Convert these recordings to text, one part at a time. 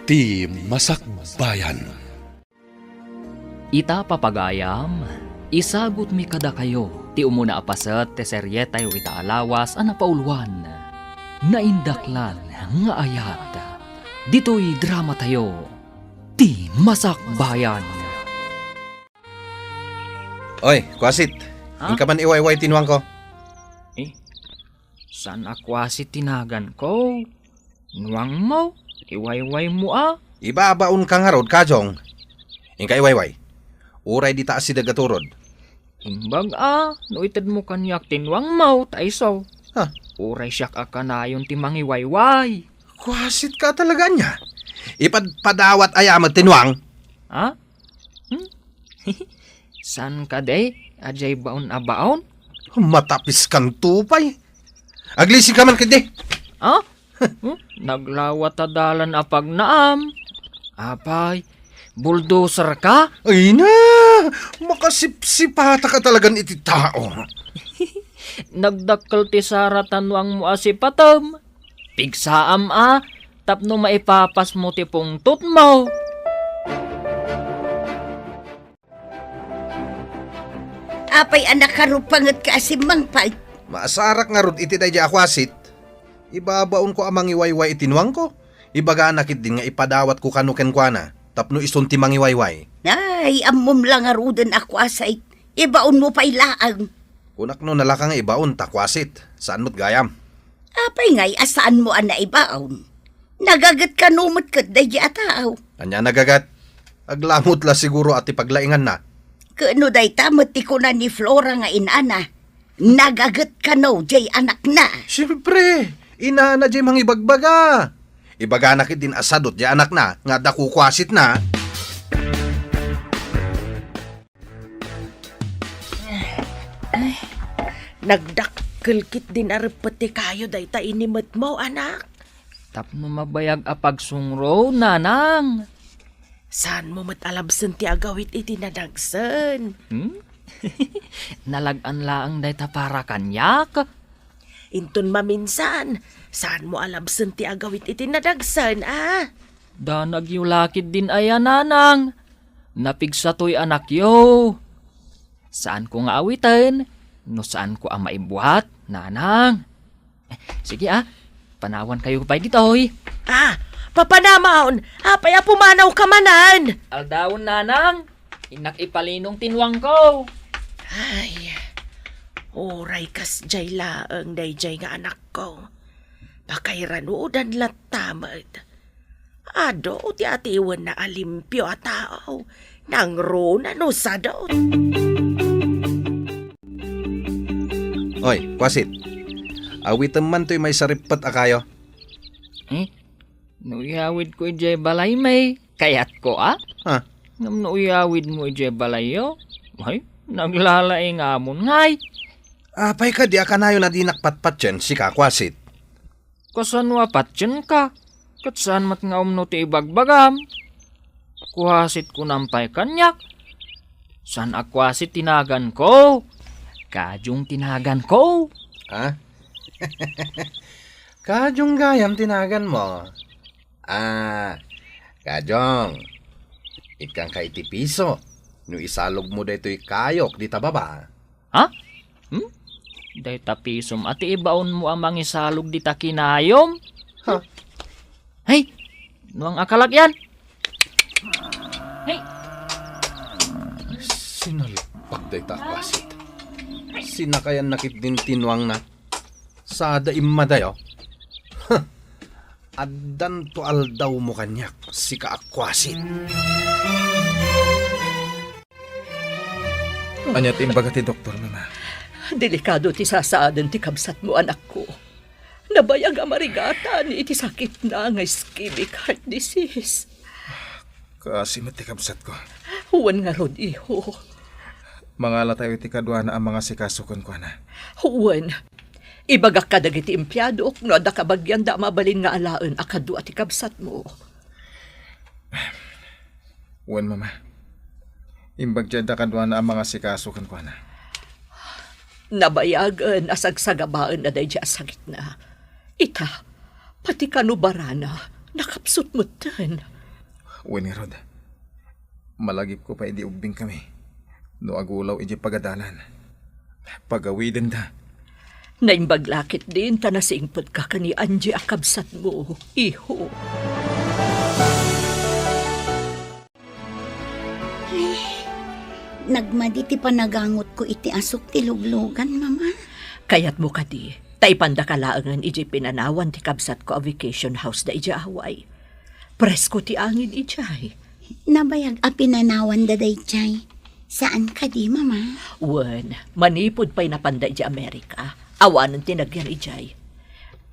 Ti Masakbayan. Ita papagayam, isagot mi kada kayo, ti umuna apasat te serye tayo ita alawas a napauluan. Naindaklan nga ayat, dito'y drama tayo, ti Masakbayan. Oy, kwasit. Ha? Ingka man iwayway tinuang ko. San akwasi tinagan ko? Nuwang mo, iwayway mo ah. Ibabaon kang harod, kajong. Ingka iwayway. Uray di taas si dagaturod. Imbag ah, noitad mo kanyak tinwang mo, taiso. Ha? Uray siyak akanayon ti mangiwayway. Kwasit ka talaga niya. Ipadpadawat ayamat tinuang. Ha? San ka day? Ajay baon a baon? Matapis kang tupay. Aglising ka man kadi. Ha? Naglawat adalan apag naam. Apay, bulldozer ka? Ay na, makasipsipata ka talagan iti tao. Nagdakkel ti Sara tanwang mo asipatam. Pigsaam a, tapno maipapas mo ti pungtot mo. Apay anak karupangat ka asimang pay. Maasarak nga rod iti day akwasit. Ibabaon ko amang iwayway itinuang ko. Ibaga nakit din nga ipadawat ko kanuken kwa na. Tapno isun ti mangiwayway. Ay, amom lang arudan ako asay. Ibaon mo pa'y laang. Kunak no nalaka nga ibaon takwasit. Saan mo't gayam? Apay ngay, asaan mo ana ibaon? Nagagat ka numot kat day atao. Anya nagagat. Aglamot la siguro at ipaglaingan na. Kano day tamot ti ko na ni Flora nga inana. Nagagat ka no, jay anak na. Siyempre, ina na jay mangibagbaga. Ibaga nakit din asadot jay anak na, nga dakukwasit na. Nagdakkelkit din arepeti kayo day ta inimet mo, anak. Tapno mabayag apag sungro, nanang. Saan mo matalabsan ti agawit iti nadagsan? Nalagan laang day ta para kanyak. Inton maminsan, saan mo alabsan ti agawit iti nadagsan, ah? Da nagyulakid din aya nanang. Napigsatoy anak yo. Saan ko nga awitin? No saan ko ang maibuhat, nanang? Sige ah, panawan kayo pa ditoy. Ah, papanamaon, apaya pumanaw ka manan. Aldawon nanang, inak ipalinong tinwang ko. Ay, oray kas jay laang day jay nga anak ko. Pakairanudan latamad. Ado ti atiwan na alimpyo a tao. Nang rona no sadot. Oy, kwasit. Awitan man to'y may saripot akayo. Nuyawid ko ije balay may. Kayat ko ah? Ha? Ngam nuyawid mo ije balay yo. Ay, naglalaing amon ngay. Apay ka di akanayo na di nakpatpatyan si kakwasit. Kasan wapatyan ka? Katsan mat nga umno ti ibagbagam. Kuhasit ko nampay kanyak. San akwasit tinagan ko? Kajong tinagan ko. Ha? Kajong gayam tinagan mo. Kajong. Ikang ka iti piso. No isalog mo daytoy kayok di tababa. Ha? Day tapisom ati ibaon mo ang mangisalog di takinayom? Ha? Hey, nuang akalak yan. Hey, Sinalpak day takwasit. Sinakayan nakit din tinuang na. Sada imadayo. Addan to aldaw mo kanyak si kaakwasit. Anya timbaga ti doktor na. Delikado ti sasaadan ti kabsat mo, anak ko. Nabayag ang marigatan iti sakit na nga ischemic heart disease. Kasi matikabsat ko. Huwan nga rod, iho. Mangala tayo iti kadwa na ang mga sikasukon ko na. Huwan. Ibagak ka dagiti empleyado no da kabagyan da mabalin nga alaen akadu ati kabsat mo. Huwan, mama. Imbag dyan da kadwa na ang mga sikasukon ko na. Nabayagan asagsagabaan na dahi sakit na. Ita, pati kanubarana, nakapsot mo tan. Uy ni Rod, malagip ko pa idi ubing kami. No agulaw iji pagadalan. Pagawiden da. Naimbaglakit din ta nasingpot ka kani Angie akabsat mo, iho. Nagmaditi pa nagangot ko iti asok ti luglugan, mama. Kayat mo kadi, taipanda kalaangan iji pinanawan ti kabsat ko a vacation house da iji Hawaii. Presko ti angin ijay. Nabayag a pinanawan daday chay. Saan ka di, mama? Wen, manipod pa'y napanda iji Amerika. Awanan tinagyan ijay.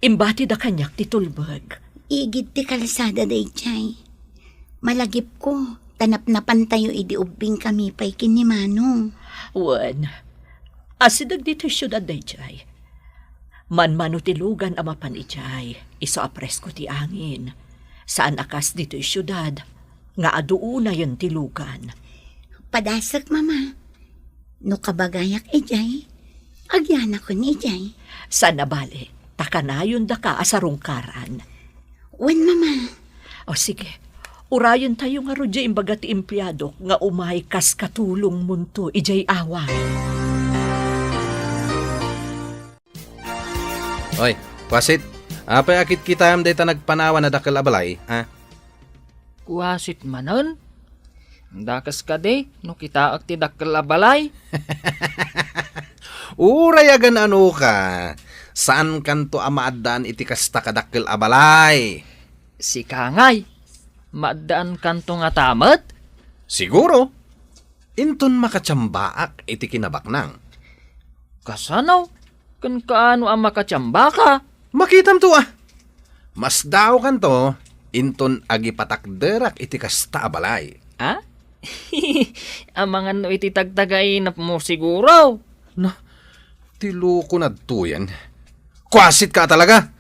Imbati da kanyak ti tulbag. Igid ti kalsada day chay. Malagip ko, tanap-napan tayo idi ubing kami pa'y kinimano. Wen, asidag dito syudad da ijay. Man-mano ti lugan amapan ijay. Iso apresko ti angin. Saan akas dito syudad. Nga aduuna yun ti lugan. Padasak, mama. No kabagayak ijay, agyan ako ni ijay. Saan nabali? Takanayon da ka asarungkaran. Wen, mama. O sige, urayon tayo nga rodya imbaga ti empleyado nga umay kas katulong munto ijay away. Oy, Kwasit, apay akit kita am dayta nagpanawan na dakkel abalay, ha? Kuwasit manon. Dakas ka de, no kita ak ti dakkel a balay. Urayagan ano ka? Saan kanto amaadaan iti kasta kadakkel abalay? Si Kangay, maadaan kanto nga tamat? Siguro. Inton makatsambaak iti kinabaknang. Kasanaw, kan kaano ang makatsamba ka? Makitam to ah. Mas daw kanto, inton agipatakderak iti kasta abalay. Ha? Ang mga no iti tagtagainap mo siguro. Na, tilo ko na tuyan. Kwasit ka talaga.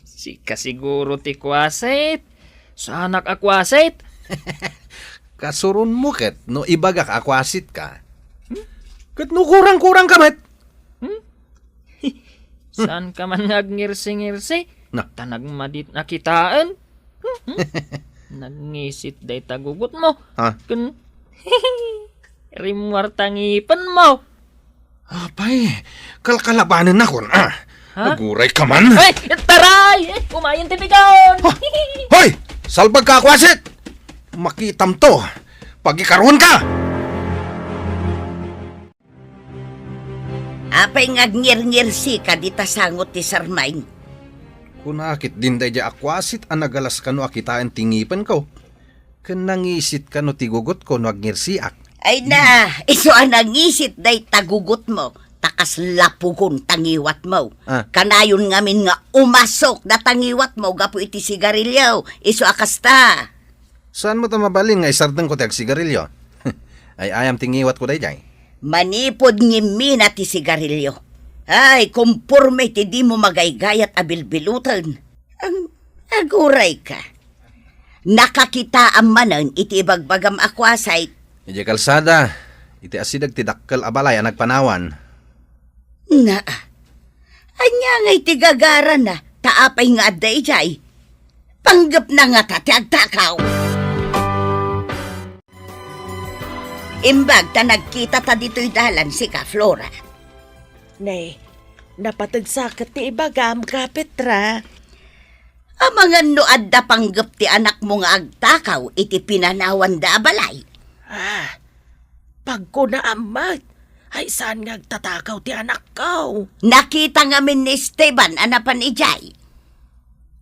Si ka siguro ti kwasit. Sanak akwasit. Kasurun mo ket no ibagak akwasit ka. Ket no kurang-kurang kamet. Saan ka man ngagngirsi-ngirsi? Na. Tanag madit nakitaan? Nagngisit day tagugot mo. Ha? Kun rimwar tangipan mo. Apay, kalkalabanan na kon ah. Ha? Naguray ka man. Ay, taray! Kumain tipigon! Hoy! Salbag ka, kwasit! Makitam to. Pagikaroon ka! Apay ngagngir-ngir si ka di tasangot ti sarmain. Kunakit din day di akwasit ang nagalas ka no akitaan tingipan ko. Kanangisit ka no tigugot ko no agnirsiak. Ay na, iso ang nangisit day tagugot mo. Takas lapugon tangiwat mo. Ah. Kanayon ngamin nga umasok na tangiwat mo gapu iti sigarilyo. Iso akasta. Saan mo tamabaling nga isardang ko tiyag sigarilyo? Ay ayam tingiwat ko day jay. Manipod ngimi na ti sigarilyo. Ay, kumpurme ti di mo magaygayat abilbilutan. Ang aguray ka. Nakakita ang manan iti bagbagam akwasay. Ije kalsada, iti asidag ti dakkel abalay ang nagpanawan. Na, anya ngay ti gagaran na, taapay nga aday jay. Panggap na nga ta, ti agtakaw. Imbag ta nagkita ta dito'y dalan si ka, Flora. Nay, napatagsakat ti ibagam ka, Petra. Amangan no adda panggap ti anak mo nga agtakaw, iti pinanawan da balay. Ah, pag ko na amat, ay saan nga agtatakaw ti anak ko? Nakita ngamin ni Esteban, anapan ijay.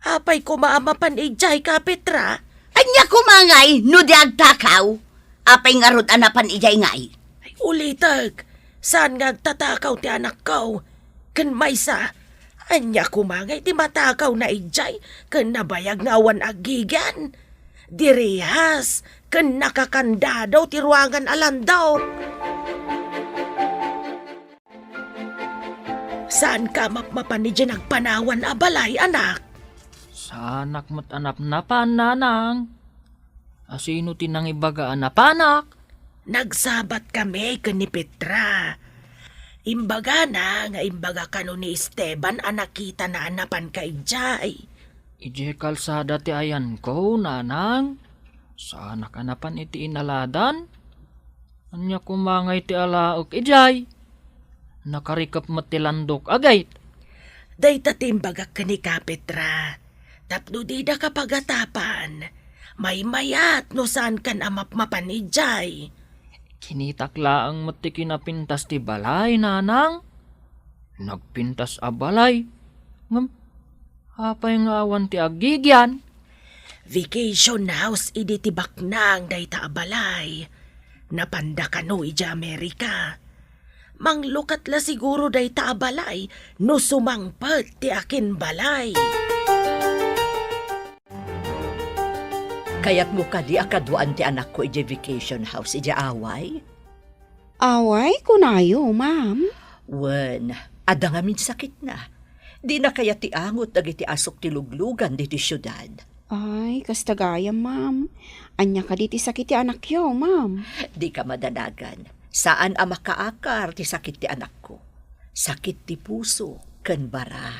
Apay ko maamapan ijay ka, Petra. Anya kumangay, no di agtakaw. Apay nga rod anapan ijay ngay. Ay ulitag, saan nga agtatakaw ti anak ko? Kan maysa, anya kumangay ti matakaw na ijay, kan nabayag nga awan agigan. Dirihas, kan nakakanda daw ti ruangan alandaw. Saan ka mapmapan ni dyan nagpanawan abalay, anak? Sanak mo't anap na pananang. Asino tinang ibagaan na panak? Nagsabat kami kan ni Petra. Imbaga na nga imbaga kano ni Esteban anakita na anapan kay Jay. Ije kalsada ti ayan ko, nanang. Sana ka napan iti inaladan? Anya kumangay ti alaok ijay. Nakarikap matilandok agay. Day tatimbagak ka ni Kapetra. Tapno di da kapagatapan. May mayat no saan kan amap mapanijay. Kinitakla ang mati kinapintas ti balay, nanang. Nagpintas a balay. Ngam, hapay nga awan ti agigyan. Vacation house idi tibak nang day taabalay. Napanda ka no ija Amerika. Manglukat la siguro day taabalay no sumangpet ti akin balay. Kaya't mo ka di akaduan ti anak ko iji vacation house iji away? Away, kunayo, ma'am. Wen, ada nga min sakit na. Di na kaya ti angot dagiti asok ti luglugan diti syudad. Ay, kastagaya, ma'am. Anya ka di ti sakit ti anak yo, ma'am. Di ka madanagan. Saan ang makaakar ti sakit ti anak ko? Sakit ti puso, ken bara.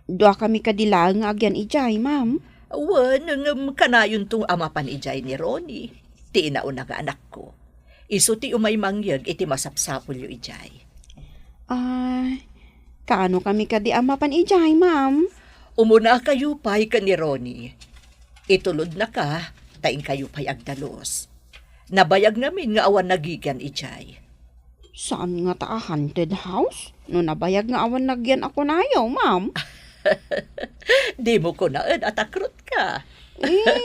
Dua kami kadilang nga agyan ijay, ma'am. Wen, kanayon tong amapan ijay ni Ronnie. Ti inauna nga anak ko. Isu ti umay mangyag iti masapsapol yu ijay. Ay, kaano kami kadi amapan ijay, ma'am? Umuna kayo pa'y ka ni Ronnie. Itulod na ka, taing kayo pa'y agdalos. Nabayag namin nga awan nagigyan ijay. Saan nga ta haunted house? No nabayag nga awan nagyan ako nayo, ma'am. Di mo ko naan at akrot ka. Eh,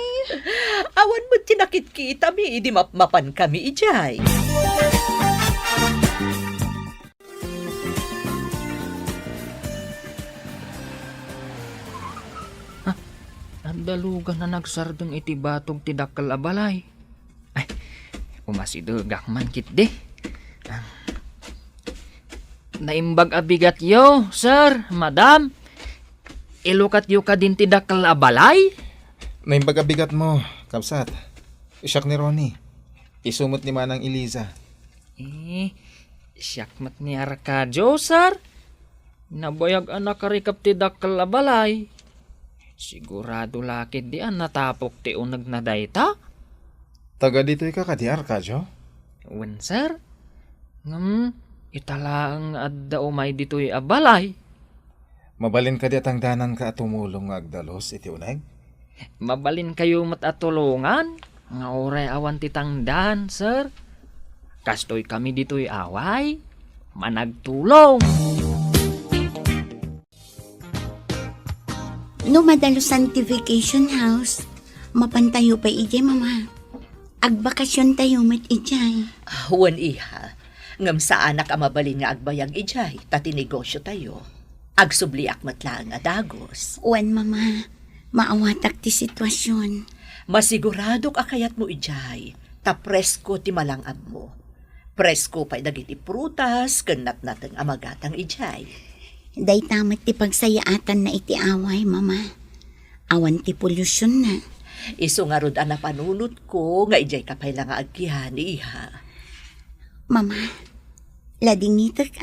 Awan mo tinakit kita mi, di mapan kami ijay. Dalugan na nagsardeng iti batog ti dakkel a balay. Ay, umasidugak man kit de. Naimbag abigat yo, sir, madam. Ilukat yo ka din ti dakkel a balay? Naimbagabigat mo, kapsat. Isyak ni Ronnie. Isumot ni Manang Eliza. Siyakmat ni Arcadio, sir. Nabayag anak karikap ti dakkel a balay. Sigurado lakit di an natapok ti unag na dayta? Taga dito'y ka kadi, Arcadio? Wen, sir. Ngam, italaang adda umay dito'y abalay. Mabalin ka di atang danan ka at tumulong nga agdalos iti unag? Mabalin kayo matatulungan. Nga oray awan titangdan, sir. Kastoy kami dito'y away. Managtulong. No madalusan ti vacation house, mapantayo pa ijay, mama. Agbakasyon tayo met ijay. Wen iha, ngam sa anak ang mabalin nga agbayag ijay, tati negosyo tayo. Agsubliak matlang nga dagos. Wan, mama. Maawatak ti sitwasyon. Masigurado ka kayat mo ijay, ta presko ti malangab mo. Presko pa'y dagiti prutas, kanat natang amagatang ijay. Day tamat ti pagsayaatan na iti away, mama. Awan ti polusyon na. Isu nga rod ang napanunot ko, nga ijay kapay lang nga agkihan, iha. Mama, ladingitak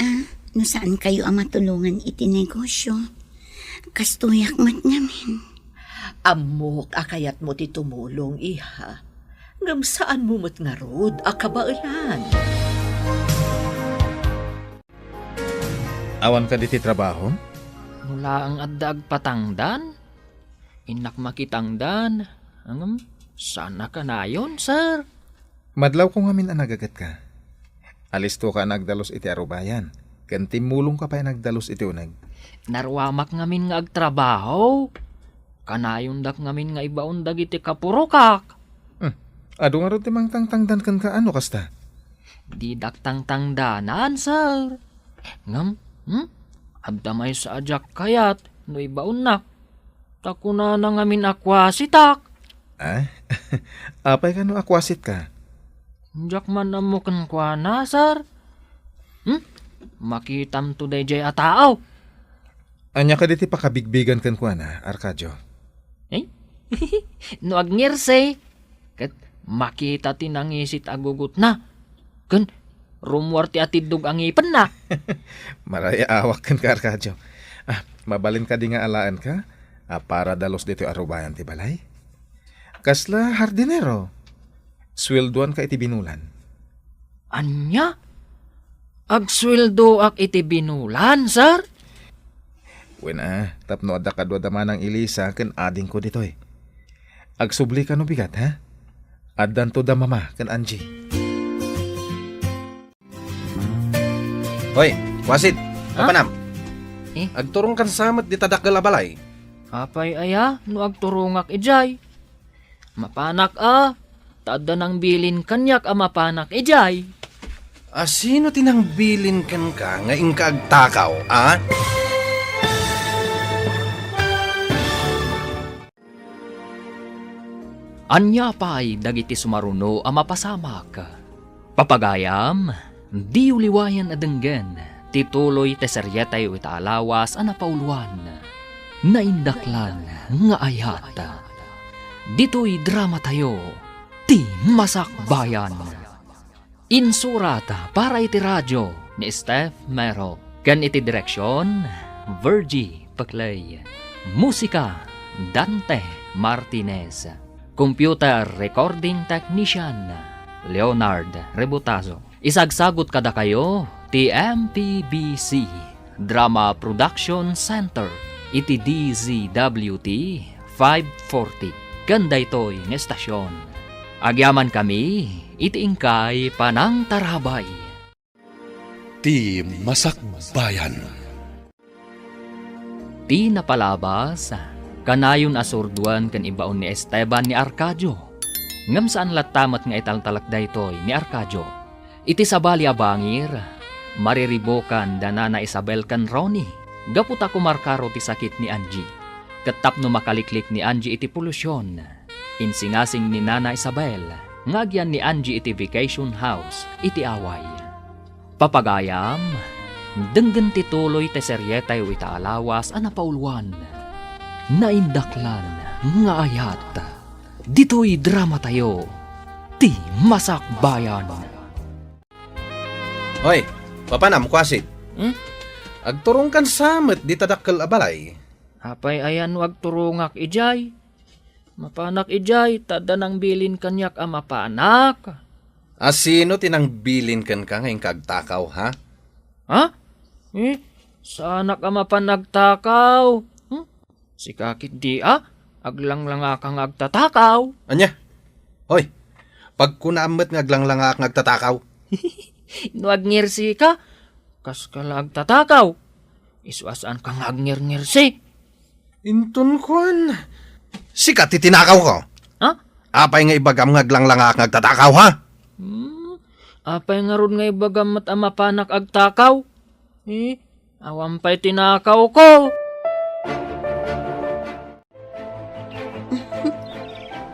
no saan kayo ang matulungan iti negosyo. Kastuyak mat namin. Amok akayat mo ti tumulong, iha. Ngam saan mo mat nga rod, akabailan. Awan ka diti trabaho? Mula ang addag patangdan. Inak makitangdan. Angam, sana ka na yun, sir. Madlaw ko ngamin ang nagagat ka. Alisto ka nagdalos iti arubayan. Kantimulong ka pa nagdalos iti unag. Narwamak ngamin nga agtrabaho. Kanayon dak ngamin nga ibaundag iti kapurokak. Ado nga ro timang tangtangdan kan ka ano kasta? Di dak tangtangdanan, sir. Ngam, abdamay sa ajak kayat, no ibaunak. Takuna na ngamin akwasitak. Ah? Apay ka no akwasit ka? Jak man amukan kwa na, sir. Makitam to jay ataaw. Anya ka diti pakabigbigan kan kwa na, Arcadio? No agngirse. Kat makita tinangisit agugut na. Kan rumwar ti atidog ang ipan na. Maraya awak kan ka, Arcadio. Mabalin ka di nga alaan ka? Para dalos dito arubayan ti balay? Kasla hardinero. Sweldoan ka iti binulan. Anya? Agsweldo ak iti binulan, sir? Tapno adda kadwa daman ang Elisa ken ading ko ditoy. Agsubli ka no bigat, ha? Addan to da mama ken Angie. Hoy, Wasit, kapanam. Eh? Agturong kan samet di tadakkel a balay. Apay aya, no agturungak ijay. Mapanak tada nang bilin kanyak mapanak ijay. Sino tinang bilin ken ka nga ingkag takaw, ah? Anya pa'y dagiti sumaruno mapasamak. Papagayam, di uliwayan adenggen, tituloy teseryetay itaalawas napauluan. Naindaklan nga ayat. Dito'y drama tayo, ti Masakbayan. Insurata para iti radyo ni Steph Mero. Kan iti direksyon, Virgie Paclay. Musika, Dante Martinez. Computer Recording Technician, Leonard Rebutazo. Isagsagot kada kayo, ti MPBC Drama Production Center, iti DZWT 540. Ganda ito'y ng estasyon. Agyaman kami, iti ingkay panang tarabay. Ti Masakbayan. Ti napalabas, kanayon asurduan kan ibaon ni Esteban ni Arcadio. Ngam saan latamat nga italtalak daytoy ni Arcadio. Iti sabali abangir, mariribokan danana Isabel kan Ronnie. Gaputa kumarkaro ti sakit ni Angie. Katap no makaliklik ni Angie iti polusyon. Insingasing ni Nana Isabel, ngagyan ni Angie iti vacation house, iti away. Papagayam, denggen tituloy teseryetay o itaalawas napauluan. Naindaklan nga ayat. Dito'y drama tayo, ti Masakbayan. Hoy, papanam, Wasit. Hmm? Agturong kan samet di tadakkel a balay. Apay ayan wag turungak ijay. Mapanak ijay, tada nang bilin kanyak mapanak. Sino tinang bilin ken ka nga ingkag takaw, ha? Ha? Sa anak mapanagtakaw. Si kakit di aglang-lang akang agtatakaw. Anya? Hoy, pag kunaamet ngaglang ak ngagtatakaw. Nuag ngirsi ka, kas kala agtatakaw. Isuasaan kang agngir-ngirsi. Intun kon. Sikat titinakaw ko. Ha? Apay nga ibagam ngaglang ak ngagtatakaw, ha? Apay nga ron nga ibagamat mapanak agtakaw. Awampay tinakaw ko.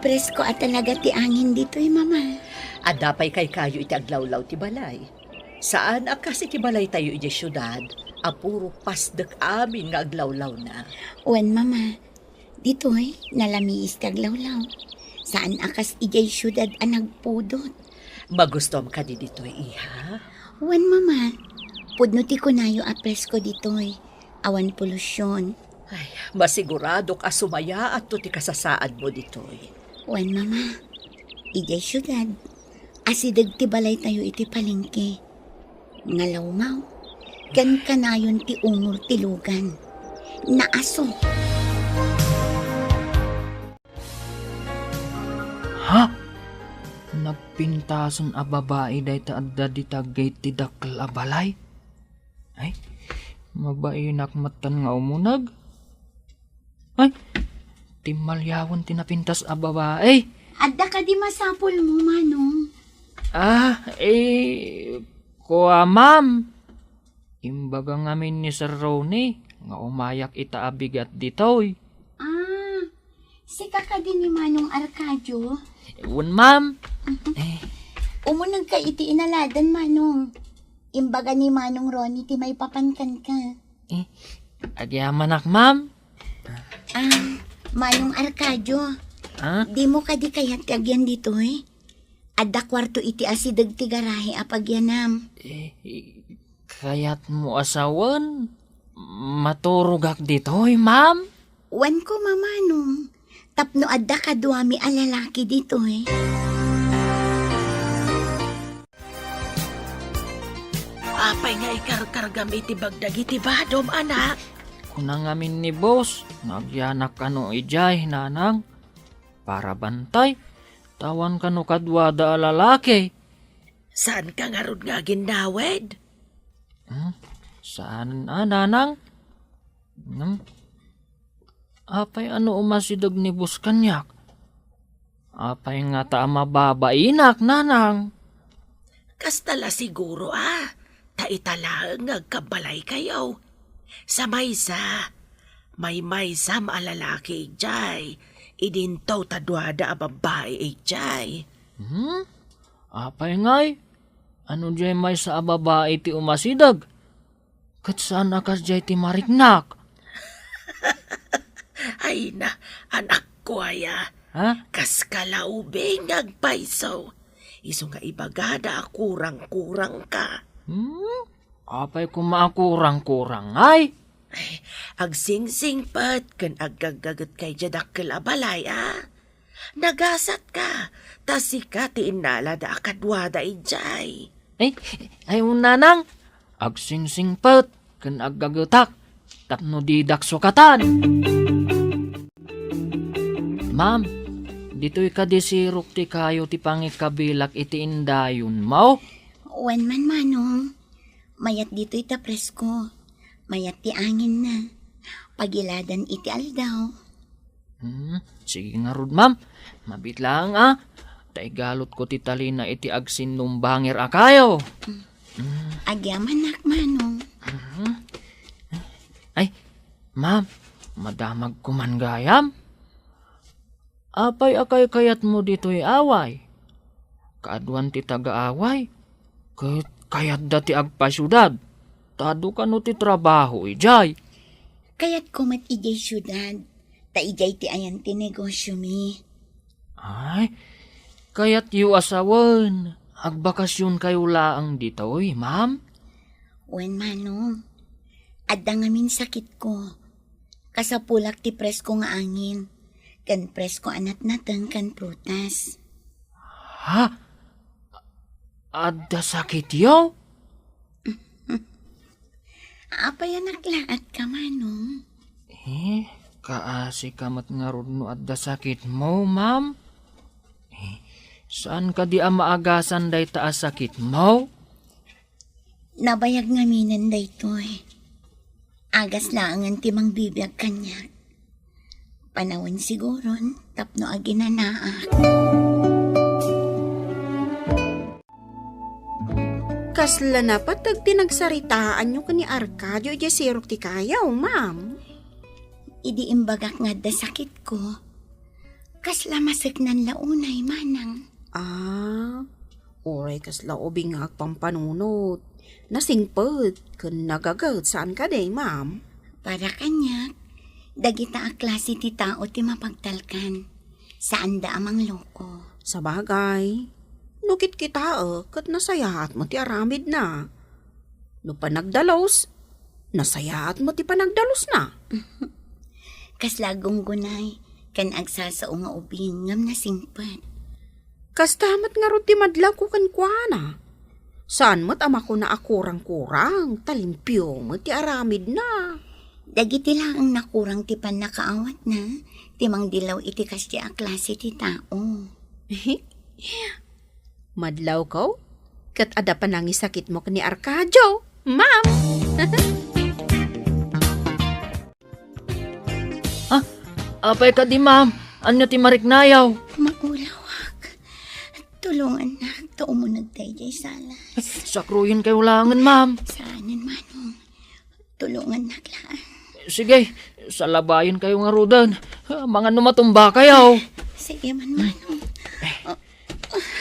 Presko at talaga ti angin dito mama. Adapay kay kayo iti aglawlaw ti balay. Saan akas iti balay tayo iti syudad, apuro pasdek amin nga aglawlaw na. Wen mama, dito'y nalamiis taglawlaw. Saan akas ijay syudad ang nagpudot? Magustom ka di dito'y iha? Wen mama, pudno ti kunayo a presko dito'y. Awan polusyon. Ay, masigurado ka sumaya at to ti kasasaad mo dito'y. Wen mama, ijay syudad. Asidag ti balay tayo iti palengke. Ngalawmaw, kan kanayon ti umur ti lugan. Naaso. Ha? Nagpintason a babae day taadda di tagay ti dakkel a balay? Ay, mabainak matan nga umunag? Ay, timalyawan tinapintas a babae. Adda ka di masapol mo, manong. Kuha ma'am. Imbaga ngamin ni Sir Ronnie, nga umayak itaabigat ditoy. Si kaka din ni Manong Arcadio. Ewan ma'am. Umunag ka iti inaladan, Manong. Imbaga ni Manong Ronnie ti may papankan ka. Agyamanak ma'am. Manong Arcadio. Di mo ka di kayat kagyan dito Adda kwarto iti asidag ti garahe apagyanam. Kayat mo asawan? Maturugak ditoy ma'am? Wan ko mamanong. Tapno adda ka duwami a lalaki dito eh. Apay nga ikarkargam iti bagdag iti badom, anak. Kunang amin ni boss, nagyanak kano ijay, nanang. Para bantay, tawan kano kadwada a lalaki. Saan ka nga rod nga ginawed? Saan nanang? Apay ano umasidag ni boss kanyak? Apay nga ta mababainak, nanang. Kastala siguro taitalaang ngagkabalay kayo. Sa maysa, may maysa maalalaki ijay. Idintaw tadwada a babae ijay. Apay ngay, ano jay may sa babae ti umasidag? Kat saan akas jay ti mariknak? Ay na, anak ko aya. Ha? Kas kalaubing nagpaiso. Iso nga ibagada kurang-kurang ka. Apay kumakurang-kurang ay. Agsingsing pat kan agagagat kay jadakkel abalay Nagasat ka, tasika ti inala da akadwada ijay. Ay nanang, agsingsing pat, kan agagatak, tapno didak sukatan. Ma'am, dito'y kadisirok ti kayo ti pangikabilak iti indayon mo. Wan man manong. Mayat dito'y tapresko. Mayat ti angin na. Pagiladan iti aldaw. Sige nga rod, ma'am. Mabit lang Taigalot ko ti talina iti agsin numbangir akayo. Agyaman nak manong. Ay, ma'am, madamag kuman gayam. Apay akay kayat mo dito'y away. Kaaduan ti taga-away. Kayat dati agpasyudad. Tado ka no ti trabaho ijay. Kaya't kumat ijay syudad. Ta ijay ti ayan ti negosyo mi. Ay, kayat yu asawan. Agbakasyon kayo laang dito'y, ma'am. Wen manong. Adda ngamin sakit ko. Kasapulak ti presko nga angin. Kan presko anat nateng kan prutas. Ha? Adda sakit yaw? Apa yan naklaat ka manong? Kaasi kamat nga ron no adda sakit mo, ma'am. Saan ka di maagasan day taas sakit mo? Nabayag ngaminan daytoy. Agas laangan timang bibiyag kanyak. Panawin siguron, tapno aginanaak. Kasla na patag tinagsaritaan nyo ka ni Arcadio iti sirok ti kayaw, ma'am. Idi imbagak nga da sakit ko. Kasla masagnan launay manang. Oray kasla ubing nga agpampanunot. Nasingpet, kun nagagat saan ka day, ma'am? Para kanyak, dagita a klase ti tao ti mapagtalkan. Saan da amang loko? Sa bagay, nukit kita kat nasayahat mo ti aramid na. No panagdalos, nasayahat mo ti panagdalos na. Kasla gunggunay, kan agsasao nga ubing ngam na singpat. Kastamat nga ro ti madlaw ko kankwana. Saan mo't ama ko na akurang-kurang, talimpyo mo ti aramid na. Dagiti lang ang nakurang ti pan nakaawat na, timang dilaw iti kas ti a klase ti tao. Madlaw ko? Kat ada pa nangi sakit mo ni Arcadio, ma'am. Apay ka di, ma'am. Anya ti mariknayaw? Maulawak. Tulungan na, tao mo nagtay sala. Sakruyin kayo langan, ma'am. Saanan manong, tulungan na klaan. Sige, salabayin kayo nga rudan. Mga numatumba kayo. Sige man manong.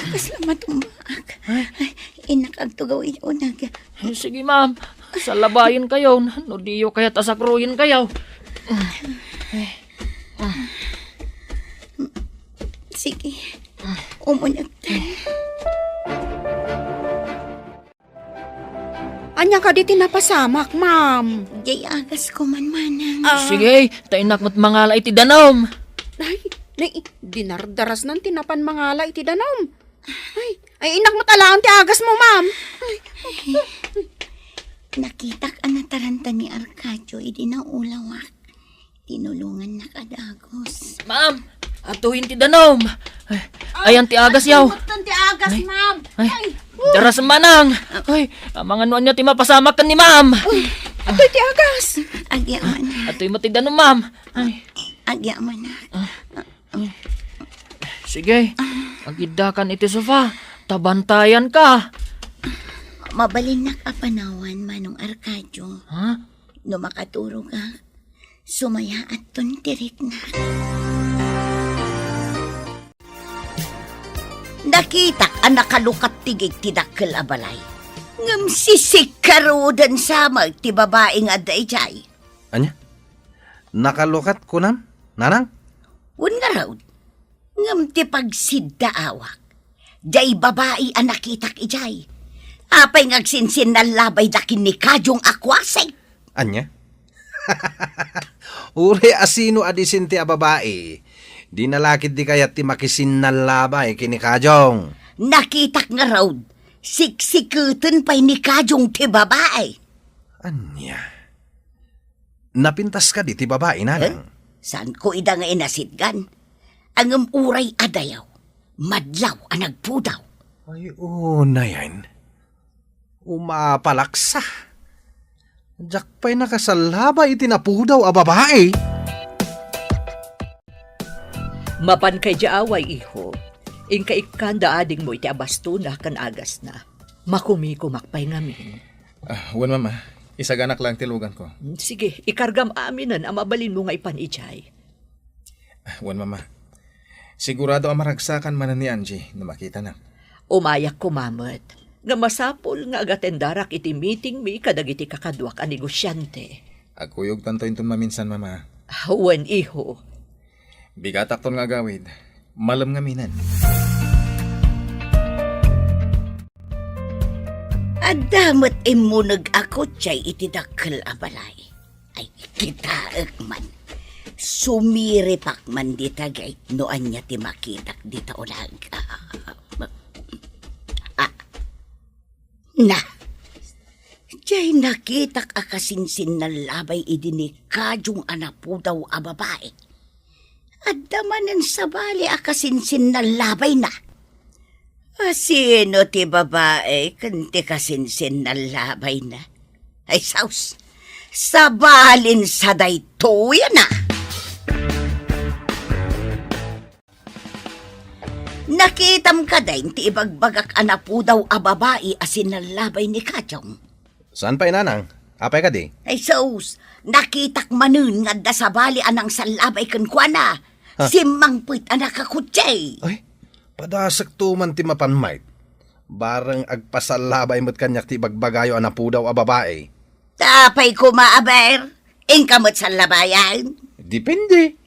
Kasla matumbak. Inakagtugaw iunag. Sige, ma'am. Salabayin kayo. No diyo kaya tasakruyin kayo. Sige, umunagtan. Anya ka di tinapasamak, ma'am. Jay agas ko man manang. Sige, tainak mo't mga laiti danom. Ay, Nay, dinardaras ng tinapan mangala iti danom. Ay inak mo talaan ti agas mo, ma'am. Nakitak ang nataranta ni Arcadio, idi na ulawak. Tinulungan na kadagos. Ma'am, atuhin ti danom. Ayan ti agas yaw. Mutan ti agas, ma'am. Ay, daras manang. Ay, mga nuan niya ti mapasamak kan ni ma'am. Ato'y ti agas. Agya man, Ato'y mati danom, ma'am. Ay, agya man. sige. Agidakan iti sofa. Tabantayan ka. Mabalin na kapanawan, Manong Arcadio. Ha? No makaturo ka, sumaya at tuntirik na. Nakitak ang nakalukat tigig ti dakkel a balay. Ngam sisikarudan sa ti babae nga dayjay. Anya? Nakalukat ko nam, nanang? Un nga raw, ngam ti pagsidda awak. Jay babae ang nakitak ijay. Apay ngagsinsin na labay dakin ni Kadyong akwasay. Anya? Uri asino adisinti a babae. Di nalakid di kayat ti makisin na labay kini Kadyong. Nakitak nga raw, siksikutan pa'y ni Kadyong ti babae. Anya? Napintas ka di ti babae, nanang? Saan ko ida nga inasidgan? Ang uray adayaw, madlaw ang nagpudaw. Ay, na yan. Umapalaksa. Diyak pa'y nakasalaba itinapudaw a babae. Mapan kay jaaway, iho. Ingka ikanda ading mo iti abastuna kan agas na. Makumikumakpay ngamin. Wan mama, isaganak lang tilugan ko. Sige, ikargam aminan ang mabalin mo nga ipanijay. Wan mama, sigurado ang maragsakan man ni Angie na makita na. Umayak kumamat. Nga masapol nga agatendarak iti meeting mi kadagiti kakadwak a negosyante. Agkuyog tantoy ton maminsan mama. Wan, iho. Bigatak ton nga gawid, malam nga minan. Adamat imunag ako tiyay iti dakkel a balay. Ay, kitaak man. Sumiripak man di tagay noan niya ti makitak di taulag. Na, tiyay nakitak akasinsin na labay idini Kadyong anapudaw a babae. At damanan sa bali akasinsin na labay na. Sino ti babae kanti kasinsin na labay na? Ay saus, sabalin sa daytoya na. Nakitam ka din ti ibagbagak anapu daw a babae asin na labay ni Kadyong. Saan pa'y nanang? Apay ka di? Ay saus, nakitak manun nga da sa bali anang salabay kan kuana. Simangpit anak kakutsay. Ay, padasak tuman ti mapanmayt. Barang agpasalabay mo't kanyak ti bagbagayo anapudaw a babae. Tapay ko maaber, ingkamot sa labayan. Depende.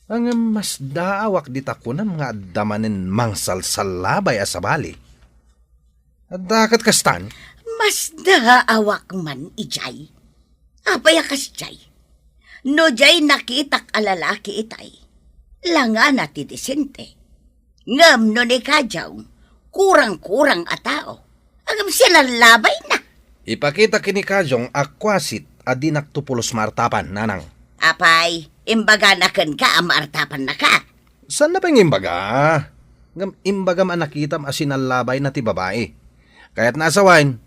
Ang mas daawak di takunam nga damanin mangsal salabay a sabali. At dakat kastan? Mas daawak man ijay. Apay akas jay. No jay nakitak alalaki itay. Langan na ti disente. Ngam no ni Kadyaw, kurang-kurang a tao. Agam sila labay na. Ipakita kini Kadyong akwasit adinak tupulos martapan, nanang. Apay, imbaga na kan ka, amartapan na ka. Saan na pang imbaga? Ngam imbagam anakitam asinalabay na ti babae. Kaya't nasawain,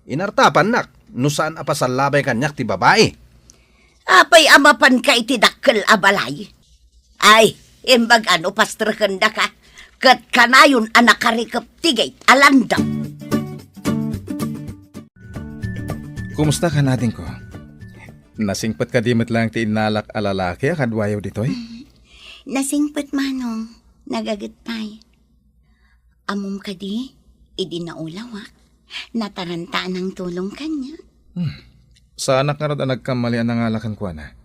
inartapan nak, no saan apasalabay kanyak ti babae. Apay amapan ka iti dakkel abalay. Ay, imbag ano pastrakan da ka. Kat kanayon anak karikap tigay alandam. Kumusta ka natin ko? Nasingpat ka dimit lang ti inalak alalaki kadwayaw ditoy? Nasingpat manong, nagagitpay. Amom ka di, idi na ulawak. Nataranta ng tulong kanya. Sa anak nga rod ang nagkamalian ng alakan ko na.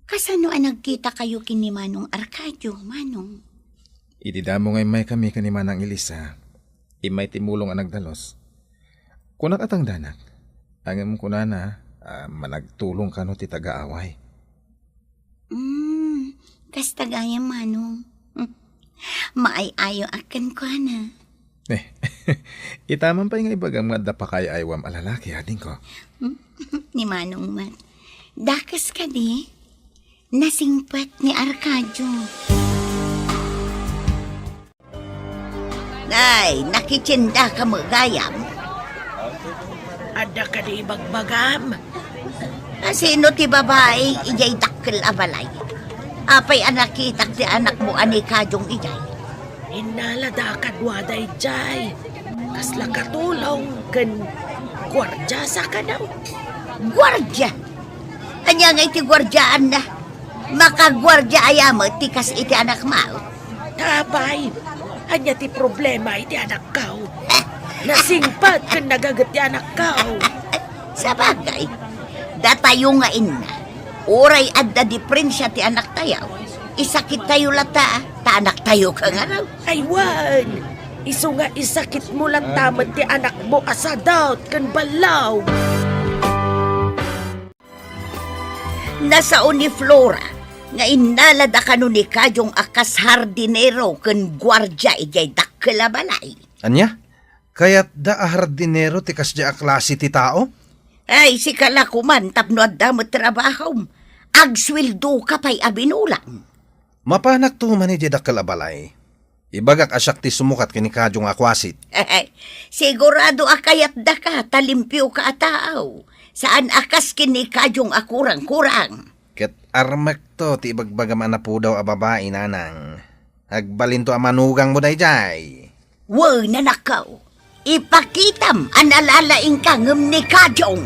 Kasano ang nagkita kayo kini Manong Arcadio, Manong? Ididamo ngay may kami kanimanang Elisa. Imay timulong ang nagdalos. Kunak atang danak. Angam ko na managtulong ka no ti taga-away. Kasta gaya manong. Maay-ayo akan ko na. Itaman pa nga ibagang nga dapa kay aywam alalaki, ading ko. Ni Manong Mat. Dakas ka di. Nasingpat ni Arcadio. Ay, nakitsinda ka mo gayam. Ada ka di bagbagam. Sino ti babae ijay dakkel abalay? Apay anak kitak ti anak mo ani kadyong ijay. Inalada ka duwaday jay. Kasla katulong kan gwardya sa kanaw. Gwardya! Anya nga iti gwardyaan na. Makagwardya ayamo ti kas iti anak mao. Tabay, anya ti problema iti anak kao. Nasingpad kan nagagat ti anak kao. Sa bagay, datayo nga inna. Oray adda diferensya ti anak tayaw. Isakit tayo lata, ta anak tayo ka nga raw. Aywan, iso nga isakit mo lang tamat ti anak mo asadot kan balaw. Nasaon ni Flora, nga inalada ka nun ni kadyong akas hardinero ken gwardya ijay dakkel a balay. Anya? Kaya't da hardinero ti kasya a klase ti tao? Ay, si kalakuman tapno adda mo trabaho. Agswildo ka pa'y abinulang. Mapanak to man iti dakkel a balay. Ibagak asyak ti sumukat kini kadyong akwasit. Sigurado akayat da ka, talimpyo ka ataaw. Saan akas kini kadyong akurang-kurang. Ket armak to ti ibagbagam anapo daw a babae nanang. Agbalin to a manugang mo dayjay. Wow, nanakaw. Ipakitam analalaing ka ngem ni kadyong.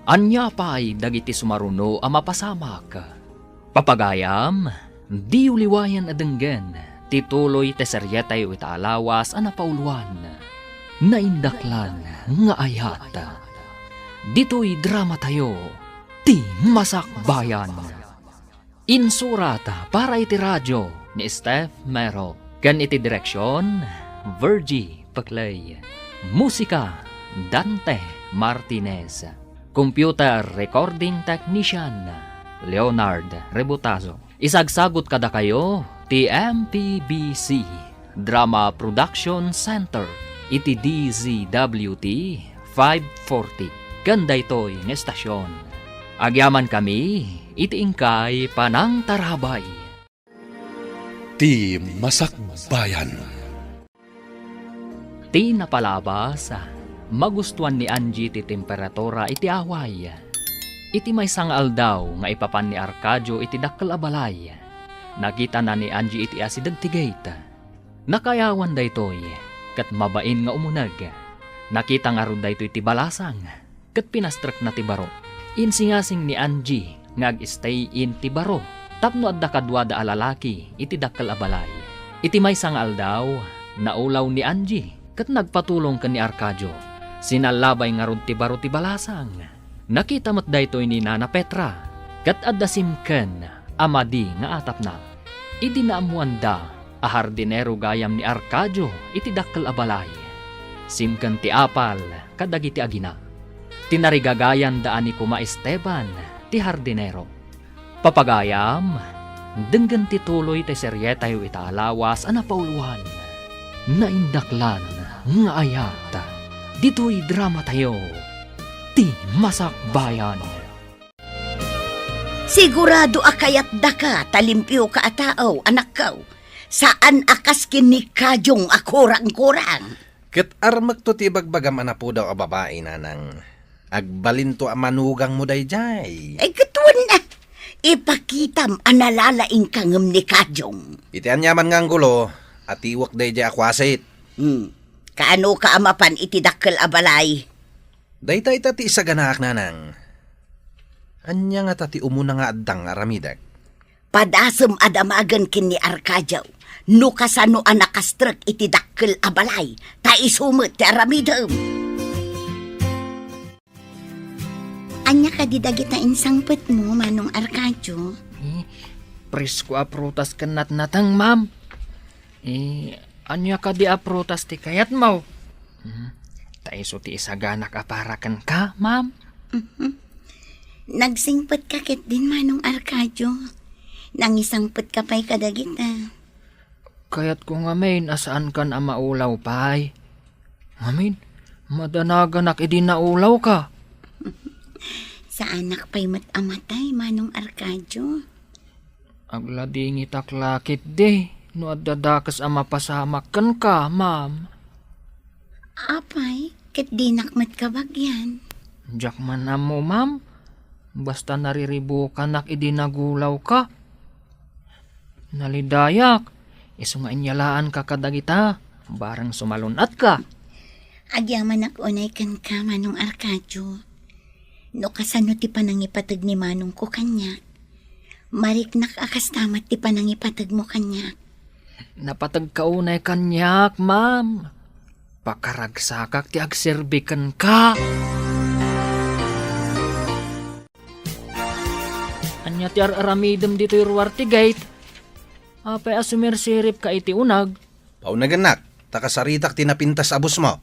Anya pa'y dagiti sumaruno a mapasamak. Papagayam, di uliwayan adenggen, tituloy teseryetay itaalawas a napauluan. Naindaklan nga ayat. Dito'y drama tayo, ti Masakbayan. Insurata para iti radyo ni Steph Mero. Kan iti direksyon, Virgie Paclay. Musika, Dante Martinez. Computer Recording Technician, Leonard Rebutazo. Isagsagot kada kayo, TMPBC, Drama Production Center, iti DZWT 540. Ganda ito'y ng estasyon. Agyaman kami, iti ingkay panang tarabay. Ti Masakbayan. Ti napalabas, magustuhan ni Angie ti temperatura iti away. Iti may sangal daw nga ipapan ni Arcadio iti dakkel a balay. Nakita na ni Angie iti asidag ti gate. Nakayawan daytoy, kat mabain nga umunag. Nakita nga ron daytoy ti balasang, kat pinastrak na ti baro. Insingasing ni Angie nga ag-stay in ti baro. Tapno adda kadwa da alalaki iti dakkel a balay. Iti may sangal daw, naulaw ni Angie, kat nagpatulong ka ni Arcadio. Sinalabay nga ron ti baro ti balasang. Nakita mo't daytoy ni Nana Petra, kat adda simken, amadi nga atap na. Idi naamuanda, a hardinero gayam ni Arcadio iti dakkel a balay. Simken ti apal, kadagiti agina. Tinarigagayan daan ni Kuma Esteban, ti hardinero. Papagayam, denggan ti tuloy ti seryetayo itaalawas a napauluan. Naindaklan nga ayat. Dito'y drama tayo, ti Masakbayan. Sigurado akayat da ka, talimpyo ka ataaw, anak kaw. Saan akas kini kadyong akurang-kurang. Ket armak to ti bagbagam anapo daw a babae nanang. Agbalin to a manugang mo dayjay. Ay katuan na. Ipakitam analalaing ka ngem ni kadyong. Iti anyaman nga gulo, at iwak dayjay akwasit. Kaano ka amapan iti dakkel a balay? Daytay ti isa ganaak nanang. Anya nga tati umuna nga addang aramidak. Padasem adamagan kin ni Arcadio. No kasano anakastrek iti dakkel a balay. Ta isumot ti aramidem. Anya ka didagit na insangpet mo, Manong Arcadio? Presko a prutas ken natnatang, ma'am. Anya ka di a prutas ti kayat mo? Taiso ti isaganak aparakan ka, ma'am. Nagsingpot ka kit din Manong Arcadio. Nangisangpot ka pa'y kadagita. Kaya't ko ngamin asaan kan ang maulaw pay. Ngamin, madanaganak idi naulaw ka. Sa anak pa'y matamatay Manong Arcadio. Aglading itaklakit di, no adadakas ang mapasamakan ka, ma'am. Apay, kit dinakmat ka bagyan. Diyak man na mo, ma'am. Basta nariribo ka nak idinagulaw ka. Nalidayak, iso nga inyalaan ka kadagita, barang sumalunat ka. Agyaman unay kan ka Manong Arcadio. No kasano ti panangipatag ni Manong ko kanya. Mariknak akas tamat ti panangipatag mo kanya. Napatag kaunay kanyak, ma'am. Pakaragsakak ti agserbikan ka. Anya ti aramidem dito irwarti gate. Apay asumirsirip ka iti unag. Paunaganak, takasaritak tinapintas abos mo.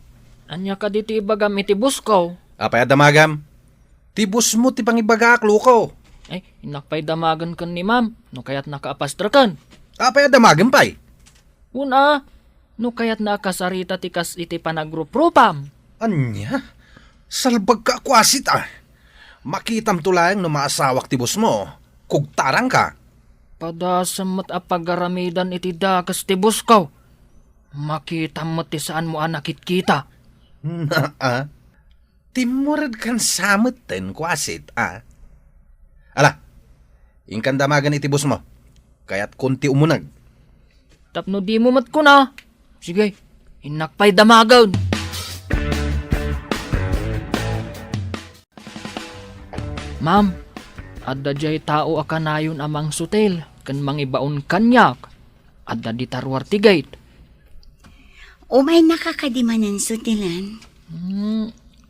Anya ka dito ibagam iti buskaw. Apay adamagam, tibus mo ti pangibagaaklo ko. Ay, inakpay damagan kan ni ma'am. No kaya't nakaapastra kan. Apay adamagam pay. Una, no kaya't nakasarita tikas iti panagrupropam. Anya? Salbag ka akwasit ah. Makitam tulayang no maasawak tibus mo. Kugtarang ka. Padasamat apagaramidan iti dakas ti buskaw. Makita mo ti saan mo anakit kita. Na timurad kan samot ten kwasit ah. Ala, ingkan damagan iti bus mo. Kaya't kunti umunag. Tapno di mo mat ko na. Sige, inakpay damagan. Ma'am, adda jay tao akanayon amang sutel, kan mangibaon kanyak, adda di tarwar ti gate. Umay nakakadimanan sutilan.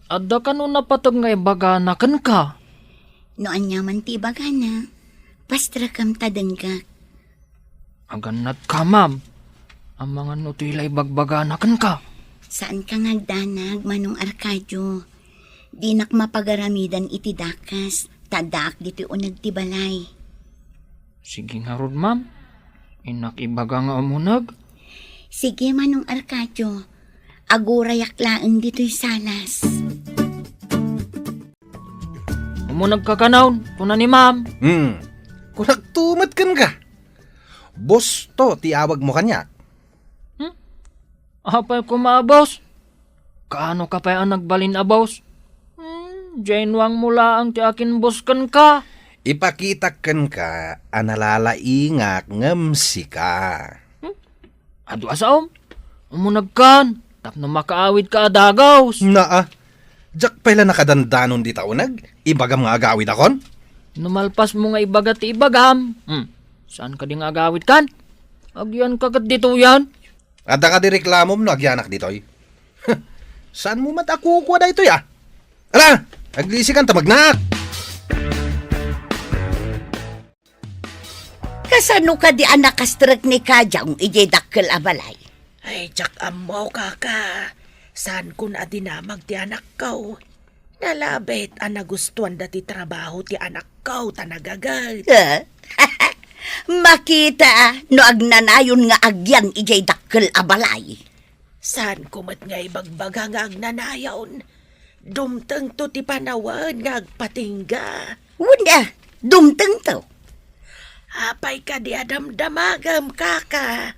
Adda ka no napatag nga ibaganakan ka. No anyaman ti bagana. Pastra kam tadan ka. Aganat ka, ma'am. Ang mga nutilay bagbaganakan ka. Saan ka ngagdanag Manong Arcadio? Dinak mapagaramidan iti dakas. Tadak dito unag ti balay. Sige nga rod, ma'am. Inak ibaga nga umunag. Sige Manong Arcadio. Agurayak laeng dito'y salas. Umunag ka kanaon, tuna ni ma'am. Kung nagtumat kan ka. Boss to, tiawag mo kanya. Apay ko maabos. Kaano ka pa ang nagbalin abos? Jainwang mula ang ti akin boskan ka. Ipakita kan ka, analalaingak ngamsi ka. Ado asaom, umunag kan, tapno makaawid ka adagaws. Naa, jak pala nakadandanon di taunag, ibagam nga agawid akon. Numalpas mo nga ibagat ti ibagam. Saan ka di nga agawid kan? Agyan kagat dito yan. Ada ka di reklamo mo agyanak ditoy. Saan mo matakukuha da ito ya? Ala, aglisi kan tamagnak. Kasano ka di anak kastrak ni Kajang ijay dakkel abalay? Ay, jak amaw kaka. Saan kun adinamag ti anak ko? Nalabit ang nagustuhan dati trabaho ti anak ko tanagagad. Makita no agnanayon nga agyan ijay dakkel abalay. Saan kumat nga ibagbaga nga agnanayon? Dumteng to ti panawan nga agpatingga. Wala, dumteng to. Apay ka di adamdamagam kaka.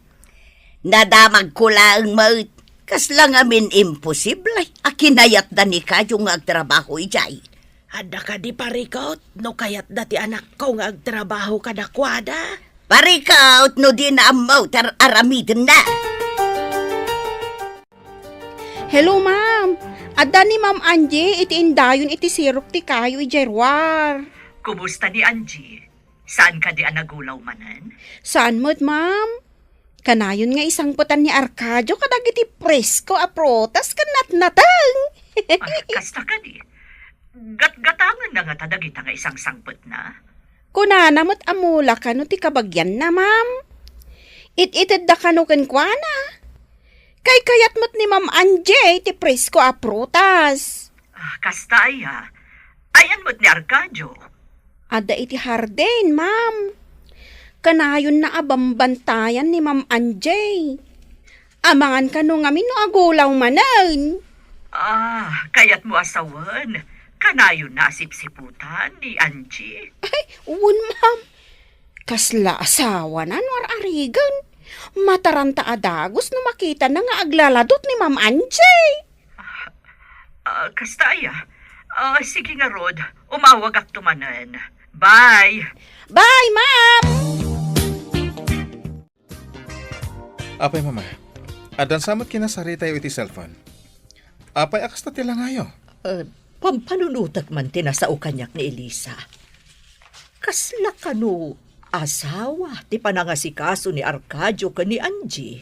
Nadamag ko lang maut. Kas lang amin imposible. Akinayat na ni Kayo nga agtrabaho ijay. Ada ka di parikot no kayat dati anak ko nga agtrabaho ka dakwada. Parikaut no di na amaw tar aramidin na. Hello, ma'am. Adda ni Ma'am Angie, iti indayon iti sirop ti kayo ijerwar. Kumusta ni Angie? Saan ka di anagulaw manan? Saan mo't, ma'am? Kanayon nga isang putan ni Arcadio kadag iti presko a protas kanat-natang. Kasta ka di. Gat-gatangan na nga tadagita nga isang sangpot na. Kunana mo't amula ka no ti kabagyan na, ma'am. It-itid da ka no kenkwana. Kay kayat mo't ni Ma'am Angie ti presko a protas. Kasta ay Ayan mo't ni Arcadio. Ada iti harden, ma'am. Kanayon na abambantayan ni Ma'am Anjay. Amangan ka no ngamin no agulaw manan. Kaya't mo asawan. Kanayon na sipsiputan ni Angie. Ay, uwan, ma'am. Kasla asawa na no arigan. Mataranta adagos no makita na nga aglaladot ni Ma'am Anjay. Kastaya. Sige nga, Rod. Umawag ak tumanan. Bye! Bye, ma'am! Apay mama, adan samot kinasari tayo iti cellphone. Apay akas na tila ngayo. Pampanunutak man tinasao kanyak ni Elisa. Kasla kano asawa ti panangasikaso ni Arcadio ka ni Angie.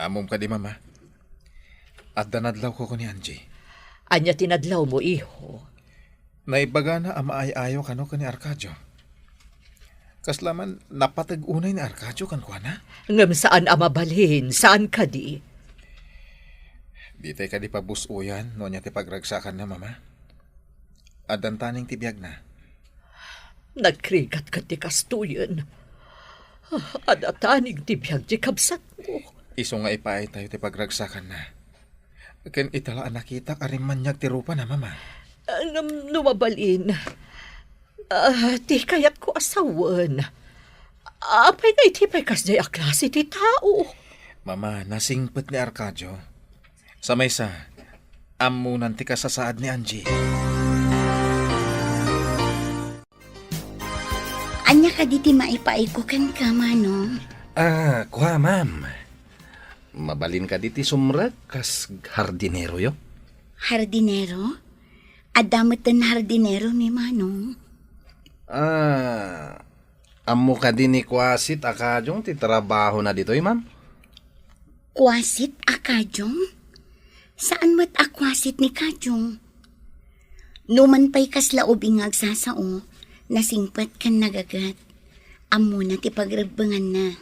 Amom ka di mama. At danadlaw ko ni Angie. Anya tinadlaw mo, iho. Naibaga na amaay-ayo kano ka ni Arcadio. Kaslaman napatag-unay ni Arcadio kan kwa na. Ngam saan amabalhin, saan ka di? Di tayo ka di pabusuyan no niya ti pagragsakan na mama. Adan taning tibiyag na. Nagkrigat ka ti kastuyan. Adataning tibiyag di kabsat mo. Iso nga ipaay tayo ti pagragsakan na. Ken italaan nakita karimanyag ti rupa na mama. Numabalin. Ti kayat ko asawan. Apay na itipay kas jay aklase ti tao. Mama, nasingpet ni Arcadio. Sa maysa, amunan ti kasasaad ni Angie. Anya ka diti maipaiko kan ka, manong. Kuha, ma'am. Mabalin ka diti sumrag kas hardinero yo. Hardinero? Adamot den hardinero ni manong. Amo ka din ni Kwasit Akajong ti trabaho na dito, ma'am? Kwasit akajong? Saan mat akwasit ni Kajong? Numan pa'y kaslaubing agsasao, nasingpat kan nagagat. Amo na ti pagrebangan na.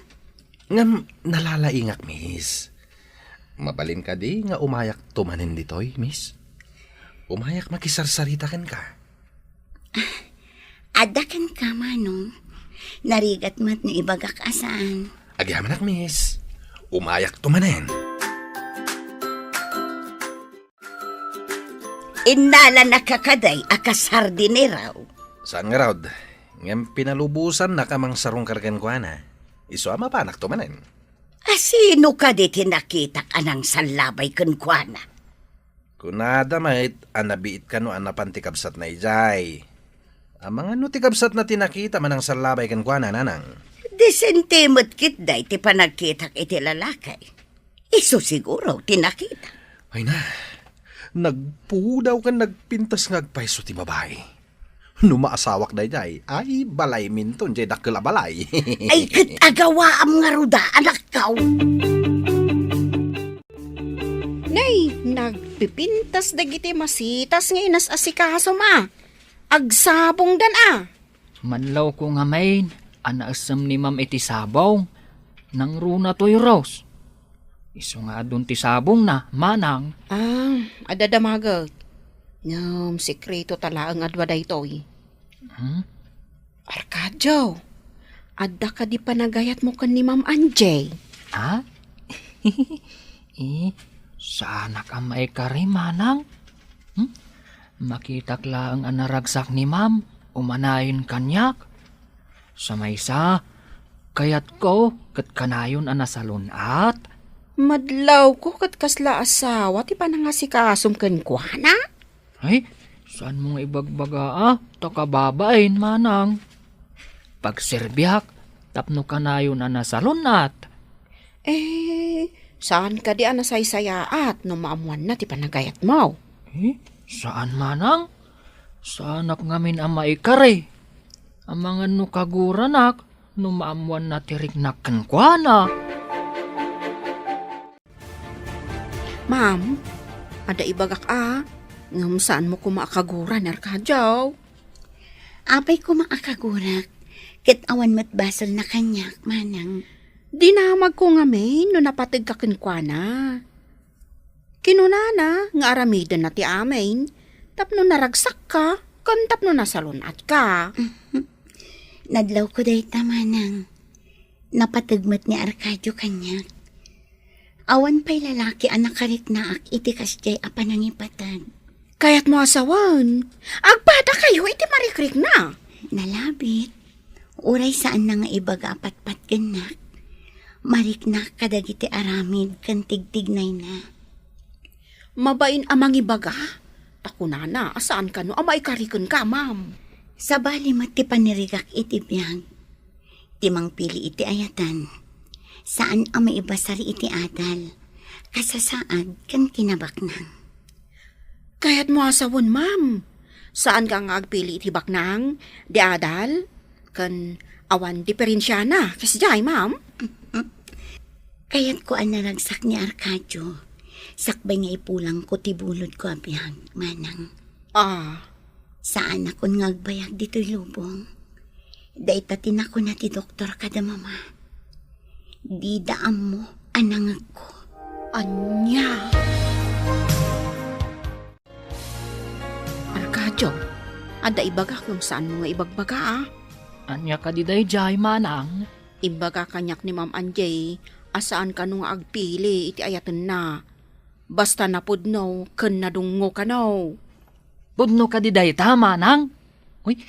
Ngam nalalaingak, miss. Mabalin ka di nga umayak tumanin ditoy, miss. Umayak makisarsarita kan ka. Adakan ka, manong. Narigat mat ni ibagak asaan. Agyaman ak, miss. Umayak tumanin. Inala nakakaday akas hardineraw. Saan nga, Rod? Ngam pinalubusan na kamang sarong kargan ko na. Iso ama panak tumanin. Asino ka di tinakita ka ng salabay kunkwana? Kunada mait, anabiit ka no anapantikabsat na ijay. Amang ano tikabsat na tinakita manang salabay kan kwa nanang. Disentimot kit day ti panagkitak iti lalakay. Iso siguro tinakita. Ay na, nagpudaw kan nagpintas ngagpaiso ti babae. Numaasawak day jay, ay balay minton jay dakkel a balay. Ay kat agawa am nga ruda anak kaw. Nay, nagpipintas dagiti masitas nga inas asikaso ma. Agsabong dan Manlaw ko nga main, anaasam ni ma'am iti sabaw. Nang runa to'y Rose. Iso nga dun ti sabong na, manang. Adadamagat. Sikreto tala ang adwa daytoy. Arcadio, adda ka di panagayat mo kan ni Ma'am Anjay. Ha? Saan ka may kari, manang? Makitak lang ang naragsak ni ma'am, umanayin kanyak. Sa maysa, kayat ko, kat kanayon ang nasalunat. Madlaw ko kat kasla asawa, ti panangasikasom kan kuhana? Ay, saan mong ibagbaga takababain, manang. Pagserbyak, tapno kanayon ang nasalunat. Saan ka di anasaysayaat no maamuan na ti panagayat mo? Saan manang? Saanak ngamin ang maikari. Ang mga nukaguranak, numaamuan na tirignakan kwa na. Ma'am, ada ibagak ngam saan mo kumaakaguran, Arcadio? Apay ko maakagurak. Ket awan mat basal na kanyak, manang. Dinamag ko nga may no napatig ka kinkwana. Kinunana nga aramidan na ti amin, Tapno naragsak ka, kan tapno nasalunat ka. Nadlaw ko day tamanang. Napatagmat ni Arcadio kanyak. Awan pa'y lalaki anak karit naak itikas jay apanangipatag. Kaya't mo asawan. Agpada kayo, iti marikrik na. Nalabit. Uray saan na nga ibaga apat-pat ganak. Mariknak kadagiti aramid kan tigtignay na. Mabain amang ibaga. Tako na, asaan ka no? Amay karikon ka, ma'am. Sa bali mati panirigak iti biyag. Timang pili iti ayatan. Saan ang maibasari iti adal. Kasasaad kan kinabaknang. Kaya't mo asawon, ma'am. Saan ka nga agpili iti baknang? Di adal? Kan awan diferensya na. Kasi jay, ma'am. Kaya't ko ang naragsak ni Arcadio. Sakbay nga ipulang ko tibulod ko abiyag, manang. Saan ako ngagbayag dito'y lubong? Daitatin ako na ti doktor kada mama. Di daam mo anangag ko. Anya. Arcadio, ada ibaga kung saan mo nga ibagbaga Anya ka di dayjay manang. Ibaga kanyak ni Ma'am Anjay, asaan ka nung agpili iti ayatan na. Basta napudno, ken nadungo ka no. Pudno ka di dayta manang. Uy,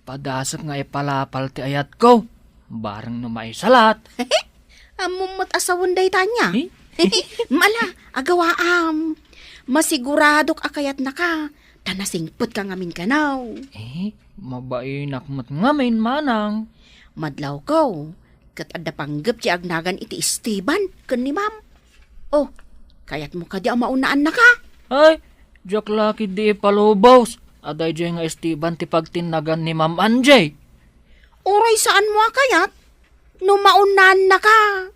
padasap nga ipalapal ti ayat ko. Barang no maisalat. Amumot asawon day tanya. Eh? Mala, agawaam. Masiguradok akayat na ka. Tanasingpot ka ngamin ka now. Mabainak mat ngamin manang. Madlaw ko. Kat adda panggap ti agnagan iti Esteban ken ni ma'am. Oh, kayat mo ka di ang maunaan na ka. Ay, jak laki di palubaws. Aday jay nga Esteban ti pagtinagan ni Ma'am Anjay. Uray saan mo kayat? No maunaan na ka.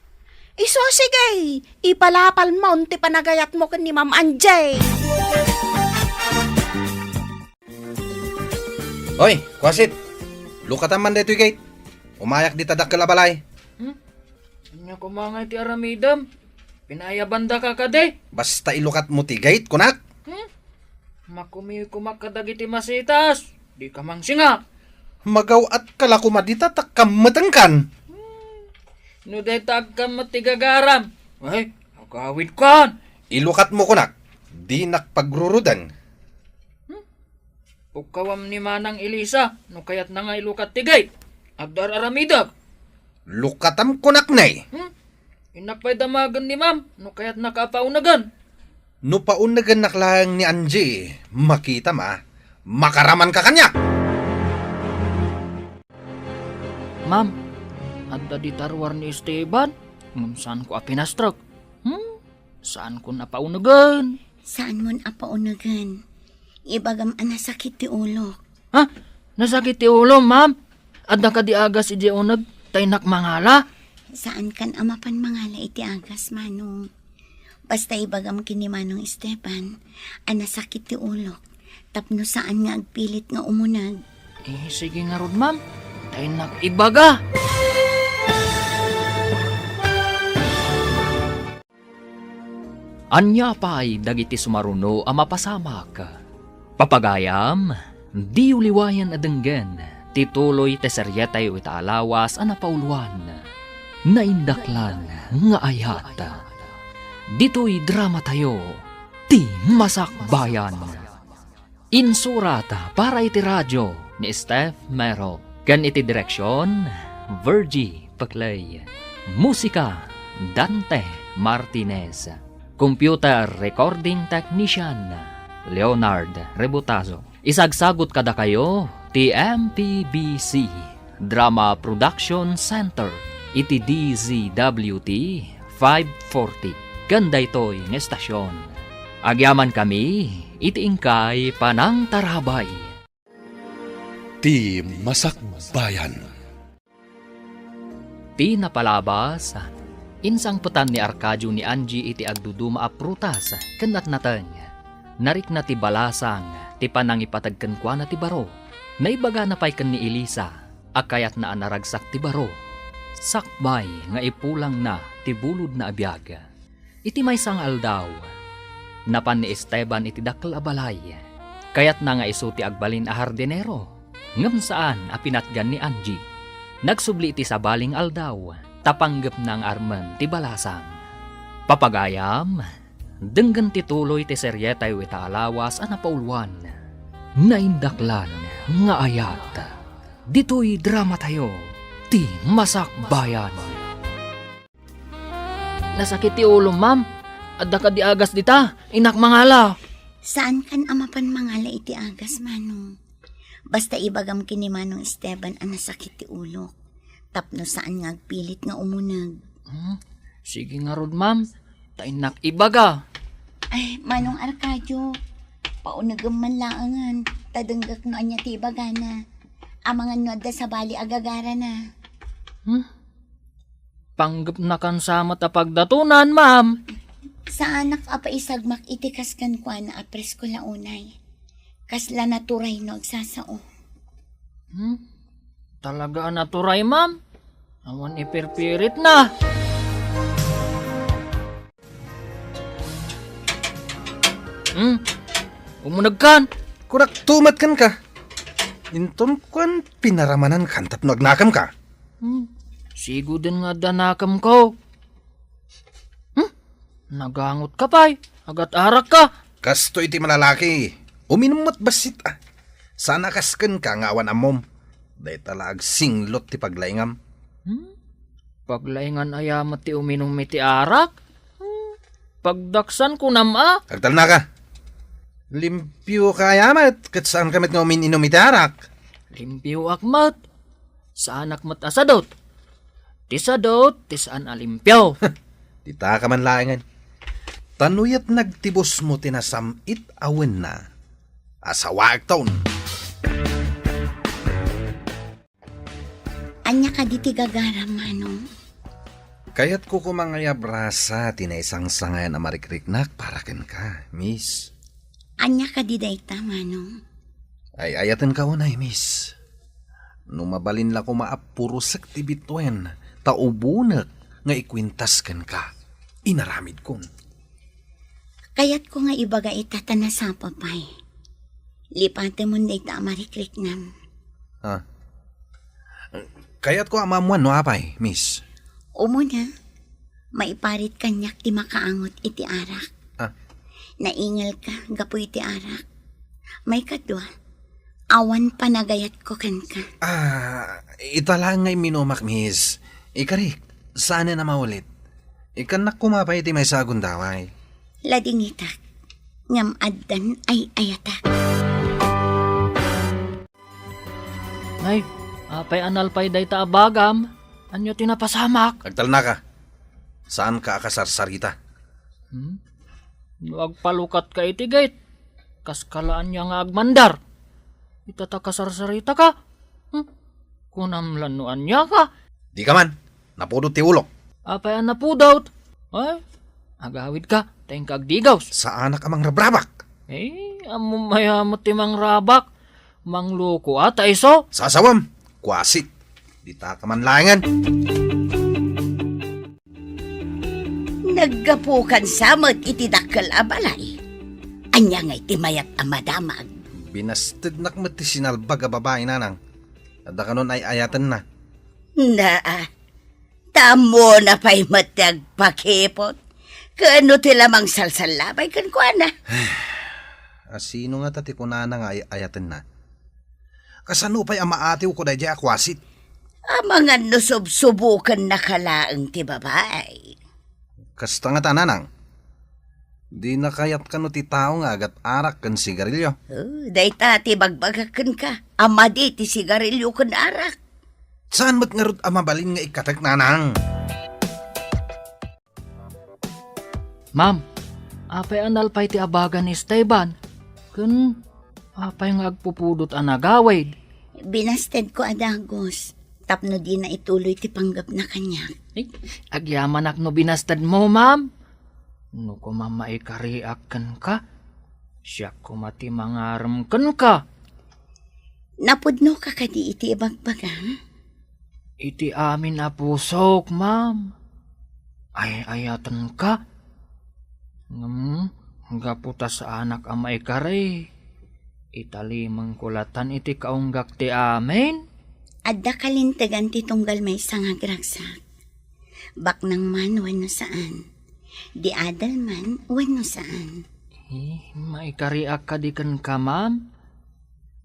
Iso sige, ipalapal mo ti panagayat mo ken ni Ma'am Anjay. Hoy, kwasit. Lukatan man dito gate. Umayak di tadak kalabalay. Anya kumangay ti aramidam. Pinayabanda ka kade. Basta ilukat mo ti gate, kunak. Makumi-kumak kadagiti masitas. Di ka mang singa. Magaw at kalakumadita takkamatangkan. No day tag ka matigagaram. Ay, agawid kan. Ilukat mo kunak. Di nakpagrurudan. Ukawam ni Manang Elisa. No kayat na nga ilukat tigay. Agdar aramidag. Lukatam kunak nay. Inakpay damagan ni Ma'am. No kayat nakapaunagan. No paunagan naklang ni Angie. Makita ma. Makaraman ka kanya. Ma'am, adda di tarwar ni Esteban. Saan ko apinastrak? Saan ko napaunagan? Saan mo napaunagan? Ibagam anasakit ti ulo. Ha? Nasakit ti ulo, ma'am? Adda ka di agas iti unag, taynak mangala? Saan kan amapan mangala iti agas, manong? Basta ibagam kini Manong Esteban, anasakit ti ulo. Tapno saan nga agpilit nga umunag. Sige nga rod, ma'am. Taynak ibaga. Anya pa'y dagiti sumaruno a mapasamak. Papagayam, di uliwayan adenggen, tituloy teseryetay o itaalawas a napauluan. Naindaklan nga ayat. Dito'y drama tayo, ti Masakbayan. Insurata para iti radyo ni Steph Mero. Kan iti direksyon, Virgie Paclay. Musika, Dante Martinez. Computer Recording Technician, Leonard Rebutazo. Isagsagot kada kayo, TMPBC Drama Production Center, iti DZWT 540. Ganda ito'y ng estasyon. Agyaman kami, iti ingkay panang tarabay. Ti Masakbayan. Ti napalabas, insang putan ni Arcadio ni Angie iti agduduma a prutas, kanat nateng. Narik na ti balasang, ti panang ipatagkan kwa na ti baro. Naibaga na pa'y kan ni Elisa, akayat na anaragsak ti baro. Sakbay nga ipulang na ti bulod na abiyag. Iti may sang aldaw, napan ni Esteban iti dakkel abalay. Kayat na nga iso ti agbalin a hardinero. Ngam saan a pinatgan ni Angie. Nagsubli ti sa baling aldaw, tapanggap ng arman ti balasang. Papagayam, denggan ti tuloy ti seryetay wita alawas a napaulwan. Naindaklan nga ayat. Dito'y drama tayo, ti Masakbayan. Nasakit ti ulo, ma'am. Adda ka di agas dita, inak mangala. Saan kan amapan mangala iti agas, Manong? Basta ibagam kini Manong Esteban ang nasakit ti ulo. Tapno saan nga agpilit nga umunag. Sige nga rod, ma'am. Tainak ibaga. Ay, Manong Arcadio, paunagam man laangan. Tadanggak no anya ti ibaga na. Amangan no adda sa bali agagara na. Panggap na kan sa mata pagdatunan, ma'am. Sa anak apa isagmak itikas kan kwa na apres ko launay. Kasla naturay no agsasao. Talaga naturay, ma'am. Awan ipirpirit na. Umunag kan. Kurak tumat kan ka. Inton kwan pinaramanan kan tapno agnakam ka. Sigo din nga danakam ko. Nagangot ka pa'y. Agat arak ka. Kasto iti malalaki. Uminumot basit ah. Sana kasken ka nga awan amom. Day talag singlot ti paglaingam. Paglaingan ayamat ti uminom iti arak. Pagdaksan ko nama. Agtal na ka. Limpyo ka ayamat. Kat saan kamit nga umininom iti arak. Limpyo akmat. Saan akmat asadot. Tisadot, tisaan alimpyaw. Tita ka man laingan. Tanuyat nagtibos mo tinasamit awen na. Asawa agtaon. Anya ka diti gagara, Manong. Kaya't ko kumangayab-rasa tinaisang sangayan na marikriknak para ken ka, miss. Anya ka di dayta, Manong. Ay ayatan ka unay, miss. Numabalin la ko maapurusak ti bitwen, taubunak nga ikwintas ken ka. Inaramid kon. Kayat ko nga ibaga itatana sa papay. Lipate mo dayta marikriknam. Ha? Kaya't ko amamuan no apay, miss. Umuna, maiparit kanyak ti makaangot iti arak. Ah. Naingal ka, gapu iti arak. May kadwa, awan panagayat ko kan ka. Itala ngay minumak, miss. Ikarik, saan na maulit? Ikanak kumapay ti may sagundaway. Lading itak, ngam addan ay ayatak. Ay, apay analpay day ta abagam. Anyo tinapasamak. Agtal na ka. Saan ka akasarsarita? Agpalukat ka itigait. Kaskalaan niya nga agmandar. Itatakasarsarita ka. Kunamlanuan niya ka. Di ka man. Napudot ti ulo. Apay an napudot. Ay, agawid ka. Tayong kagdigaws. Sa anak amang rabrabak. Amumayamot ti mang rabak. Mangloko ata iso. Sasawam. Kwasit. Di ta ka man laingan. Naggapukan samot iti dakkel a balay. Anya nga iti mayat a madamag. Binasted nakmat ti sinalbag a babae nanang. Adda kanon ay ayatan na. Tamo na pa'y matagpakipot. Kano ti lamang salsalabay kan ko na. Sino nga tati ko na nga ayatan na? Kasano pa'y amaatiw ko na diya akwasit? Amangan no subsubukan na kalaang ti babae. Kasta nga tananang. Di na kayat ka no ti tao nga agat arak kan sigarilyo. Day tati bagbagakan ka. Amadi ti sigarilyo kan arak. Saan mat nga rut amabalin nga ikatak nanang? Ma'am, apay analpay ti abagan ni Esteban. Kun, apay nga agpupudot ang nagawid. Binasted ko adagos. Tapno di na ituloy ti panggap na kanya. Agyaman ak no binastad mo, ma'am. No ko mamaikariak kan ka. Siya ko mati mangaram kan ka. Napudno ka kadi iti ibagbaga? Iti amin a pusok, ma'am. Ay ayatan ka. Gaputa sa anak ang maikari. Italimang kulatan iti kaunggak ti amin. Adda kalintagan ti tunggal may sangagragsak. Baknang man wano saan. Di adal man wano saan. Maikariak ka di kan ka, ma'am.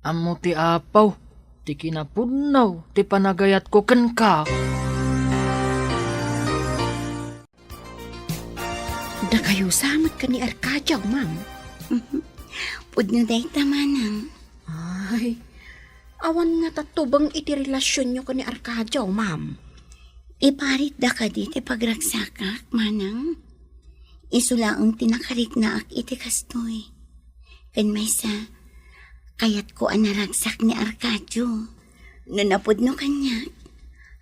Amo ti apaw, ti kinapudnaw, ti panagayat ko kan ka. Da kayo samot ka ni Arcadio, ma'am. Pudno day tamanang. Ay, awan nga tatubang iti relasyon nyo ka ni Arcadio, ma'am. Iparit da ka di ti pagragsakak, manang. Isulaang tinakarik na ak iti kastoy. Kan may sa, kayat ko anaragsak ni Arcadio. Nanapudno kanya.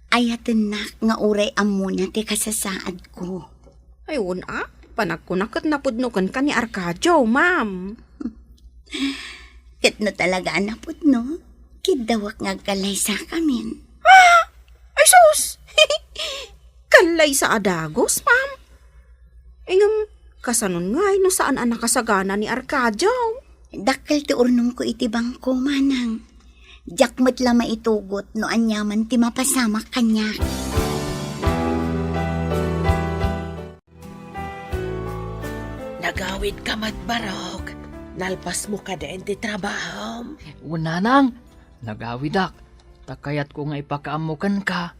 Ayatan nak nga uray amuna ti kasasaad ko. Ayun panagkunakat napudnukan ka ni Arcadio, ma'am. Kat no talaga napudno. Kidawak nga kalay sa kamin. Ay sus! Kalay sa adagos, ma'am. Ingam, kasanon nga no saan ang nakasagana ni Arcadio? Dakkel ti urnong ko iti bangko, manang. Jakmat la maitugot no anyaman ti mapasama kanya. Nagawid ka matbarog. Nalpas mo ka din ti trabaho. Unanang, nagawidak. Takayat ko nga ipakaamukan ka.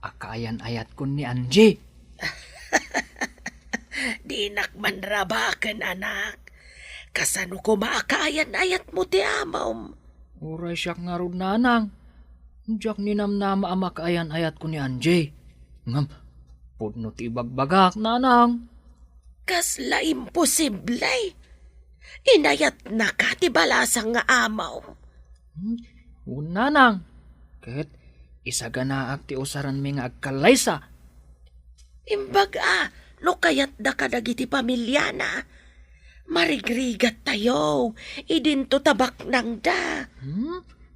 Akayan ayat ko ni Angie. Di nakmanrabakan, anak. Kasano ko maakayan ayat mo ti amaw. Uray siyak nga rod, nanang. Diyak ninamnama ang makaayan ayat ko ni Angie. Ngam, pudno ti bagbagak, nanang. Kasla imposible. Inayat na ka ti balasang nga amaw. Unanang, ket isaganaak ti usaran mi nga agkalaysa. Imbaga, no kayat da ka dagiti pamilya na. Marigrigat tayo, idinto tabak nang da.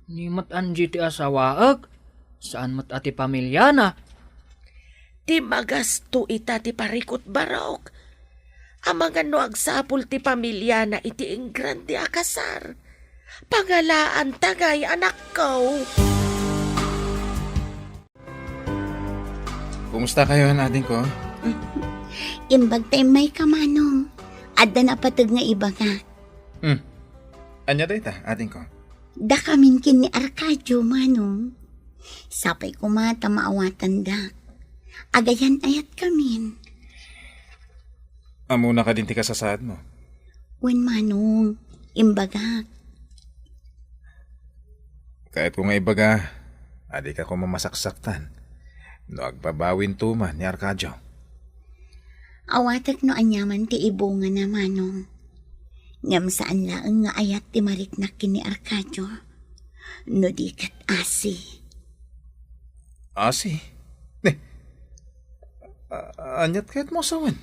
Ni mat Angie ti asawaag. Saan mat ati pamilya na? Ti magasto ita ti parikot barok. Amangan no agsapul ti pamilya na iti ingran ti akasar. Pangalaan tagay anak ko. Kumusta kayo, ating ko? Imbag tayo may kamanong. Adda na patag nga iba nga. Anya dayta, ating ko? Da kamin kin ni Arcadio, manong. Sapay ko mata maawatan da. Agayan ayat kamin. Amo na ka din ti kasasaad mo. Wen manong, imbaga. Kahit kung nga ibaga, adik ako mamasaksaktan. No agbabawin tuman ni Arcadio. Awatak no anyaman ti ibunga na manong. Ngam saan laang nga ayat ti mariknak kini Arcadio. No di kat asi. Asi? Anyat kahit mo sawan.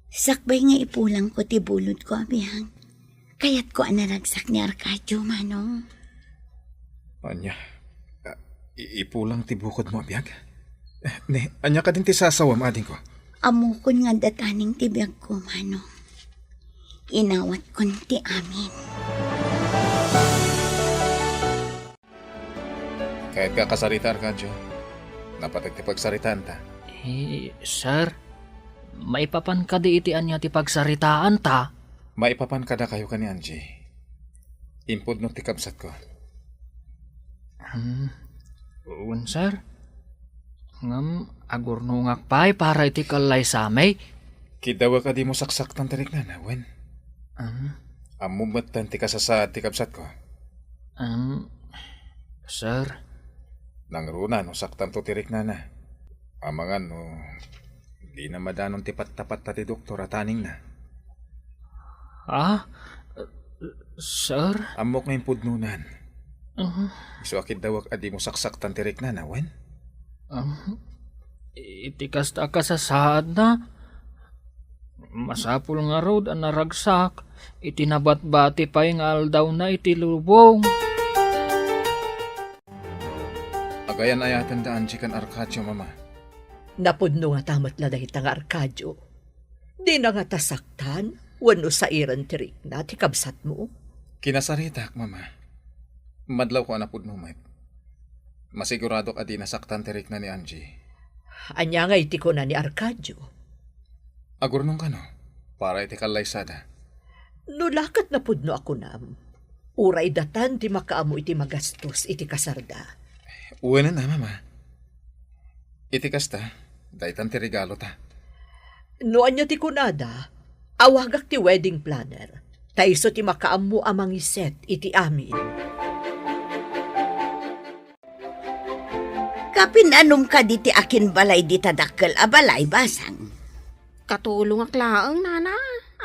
Sakbay nga ipulang ko ti bulod ko, abihang. Kayat ko anaragsak ni Arcadio, manong. Anya, ipulang ti bukod mo, abiyag? Anya ka din ti sasawam, ading ko. Amukon nga dataning ti biyag ko, manong. Inawat kon ti amin. Kahit ka kasarita, Arcadio, napatag ti pagsaritaan ta. Sir, maipapan ka di iti anya ti pagsaritaan ta. Maipapan kada kayo ka ni Angie. Impod no ti kabsat ko. Sir, ngam agurnungak pay para iti kalay samay. Kidawa ka di mo saksaktan tarik na nawen. Amumatan ti kasasaad ti kabsat ko. Sir, Nangruna no saktan to tirik na. Amangan no, di na madanon ti pat-tapat ta ti doktor at aning na. Sir? Amok nga impudnunan. Iso akid dawag adi mo saksaktan tirik na nawen. Itikas ta kasasaad na. Masapul nga road ang naragsak. Itinabat-bati pa yung aldaw na itilubong. Agayan ayatan da Angie kan Arcadio, mama. Napudno nga tamat la dahit nga Arcadio. Di na nga tasaktan, wano sa iran tirik na ti kabsat mo. Kinasaritak, mama. Madlaw ko anapod mo, Mike. Masigurado ka di nasaktan tirik na ni Angie. Anya nga iti ko na ni Arcadio. Agurnong ka no, para iti kalaysada. Nulakat na pudno ako nam. Uray datan ti makaamo iti magastos iti kasarda. Uwi na, mama. Iti kasta, daytan ti regalo ta. No anya ti kunada, awagak ti wedding planner. Taiso ti makaamo amang iset iti amin. Kapinanom ka di ti akin balay di tadakkel a balay basang. Katulong aklaang, nana.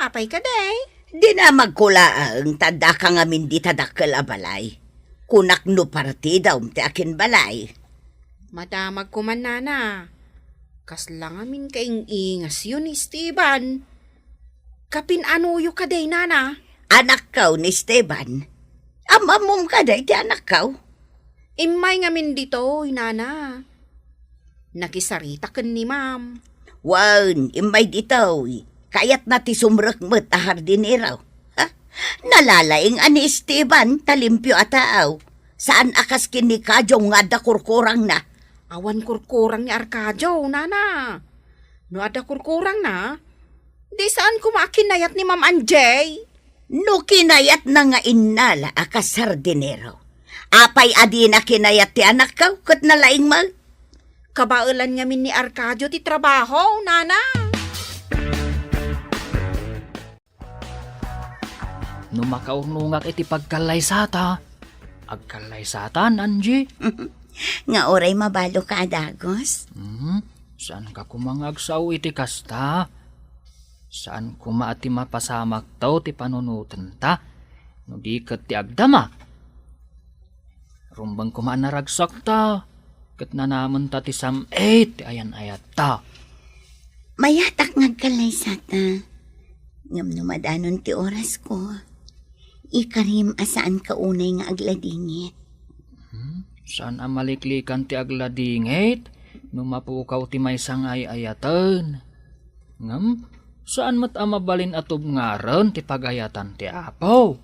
Apay ka day. Di na magkulaang tada ka ngamin di tadakkel a balay. Kunak no partida ti akin balay. Madamag ko man, nana. Kaslang amin kaing ingas yun ni Esteban. Kapinanuyo ka day, nana. Anak kaw ni Esteban. Amamom ka day ti anak kaw. Imay ngamin dito, nana. Nakisarita ken ni ma'am. Wan, imay ditaw. Kayat na ti sumrekmet a hardineraw. Ha? Nalalaing ani Esteban, talimpyo ataaw. Saan akas kinikadyo nga da kurkurang na? Awan kurkurang ni Arcadio, nana. No ada kurkurang na, di saan kumakinayat ni Ma'am Anjay? No kinayat na nga innala akas hardineraw. Apay adi na kinayat ti anak kaw, kat nalaing mag. Kabailan ngamin ni Arcadio ti trabaho, nana. No makaurnungak iti pagkalaysata. Agkalaysatan, Angie. Nga oray mabalo ka, Dagos. Saan ka kumangagsaw iti kasta? Saan kumaati mapasamak tao ti panunutan ta? No di kat ti agdama. Rumbang kumaan naragsak ta. Kat nanaman ta ti sam-8 ti ayan ayat ta. Mayatak ngagkalaysata. Ngam numadanon ti oras ko. Ikarim asaan ka unay nga agladingit. Saan amaliklikan ti agladingit? Numapukaw ti may sangay ayatan. Ngam, saan mat amabalin atob ngaran ti pagayatan ti apaw?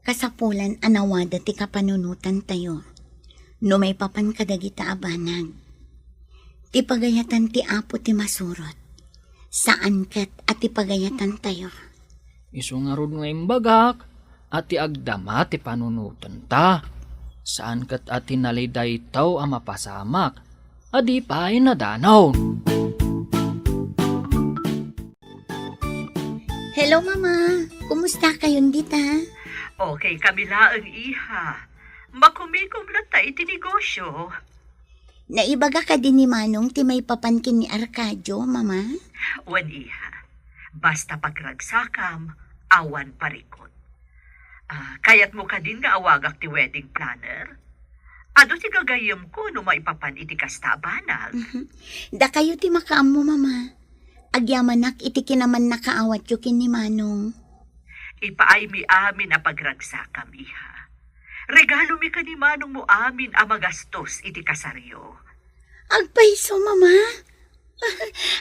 Kasapulan anawada ti kapanunutan tayo. No may papan kadagita abanag. Ti pagayatan ti apo ti masurot. Saan kat at ti pagayatan tayo? Isungarod nga imbagak at ti agdama ti panunutan ta. Saan kat at tinaliday taw ang mapasamak. Adi pa ay nadanaw. Hello, Mama. Kumusta kayong dita? Okay, kabila ang iha. Makumikom lang ta iti negosyo. Naibaga ka din ni Manong ti may papankin ni Arcadio, Mama? Wan iha. Basta pagragsakam, awan parikot. Kayat mo ka din nga awagak ti wedding planner? Ado ti gagayam ko no maipapan iti kastabanag. Da kayo ti makaam Mama. Agyamanak iti kinaman nakaawat yu kin ni Manong. Ipaay mi amin a pagragsakam, iha. Regalo mi ka ni Manong mo amin a magastos iti kasaryo. Agpaiso, Mama.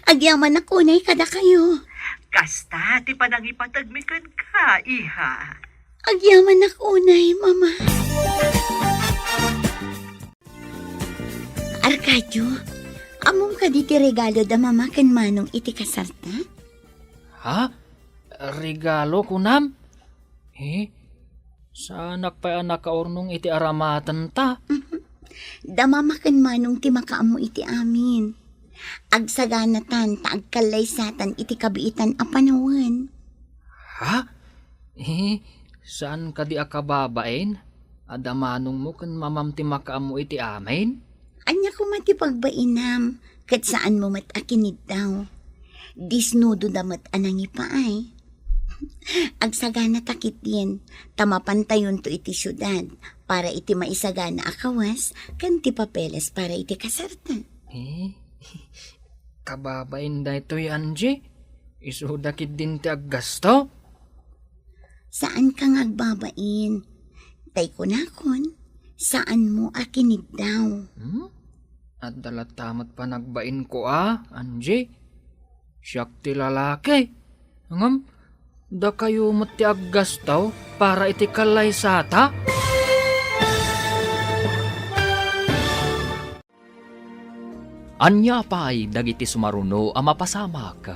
Agyaman na kunay kada kayo. Kasta ti panangipatagmikan ka, iha. Agyaman na kunay, Mama. Arcadio, amom ka di ti regalo da Mama ken Manong iti kasarta? Ha? Regalo kunam? Saan pa anak kaurnong iti aramatan ta? Da Mama ken Manong ti makaamo iti amin. Agsaganatan ta agkalaysatan iti kabiitan a panawen. Ha? Saan ka di akababain? Adamanong mo kan mamam ti makaamo iti amin? Anya ko mati pagbainam, kat saan mo mat akinid daw. Disnudo damat anangi pa ay. Agsagana takit din, tamapantayon to iti syudad, para iti maisagana akawas, kan ti papeles para iti kasarta. Kababain da ito'y Angie? Isudakit din ti aggasto? Saan kang agbabain? Tay ko nakon, saan mo akinid daw? At dalatamat pa nagbain ko Angie? Siyak ti lalaki. Ngam, Da kayo mati aggastaw para iti kalay sata? Anya pa'y dagiti sumaruno ang mapasamak.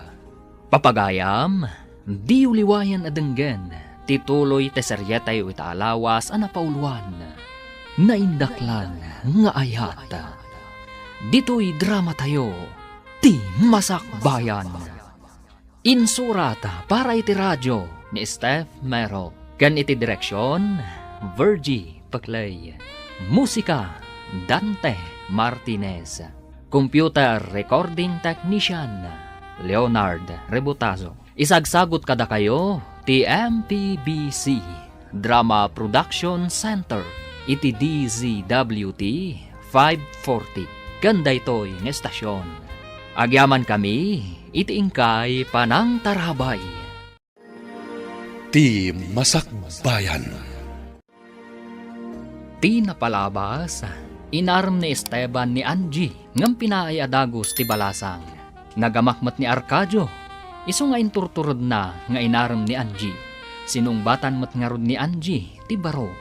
Papagayam, di uliwayan adenggen, tituloy teseryetay o itaalawas ang napauluan. Naindaklan nga ayat. Dito'y drama tayo, ti Masakbayan. Insurata para iti radyo ni Steph Mero. Kan iti direksyon, Virgie Paclay. Musika, Dante Martinez. Computer Recording Technician, Leonard Rebutazo. Isagsagot kada kayo, TMPBC, Drama Production Center, iti DZWT 540. Ganda ito'y ng estasyon. Agyaman kami, iti ingkay panang tarabay. Ti Masakbayan. Ti napalabas, inarm ni Esteban ni Angie, ngam pinaay adagos ti balasang. Nagamakmat ni Arcadio, iso nga inturturod na nga inarm ni Angie. Sinungbatan mat nga rod ni Angie, ti baro.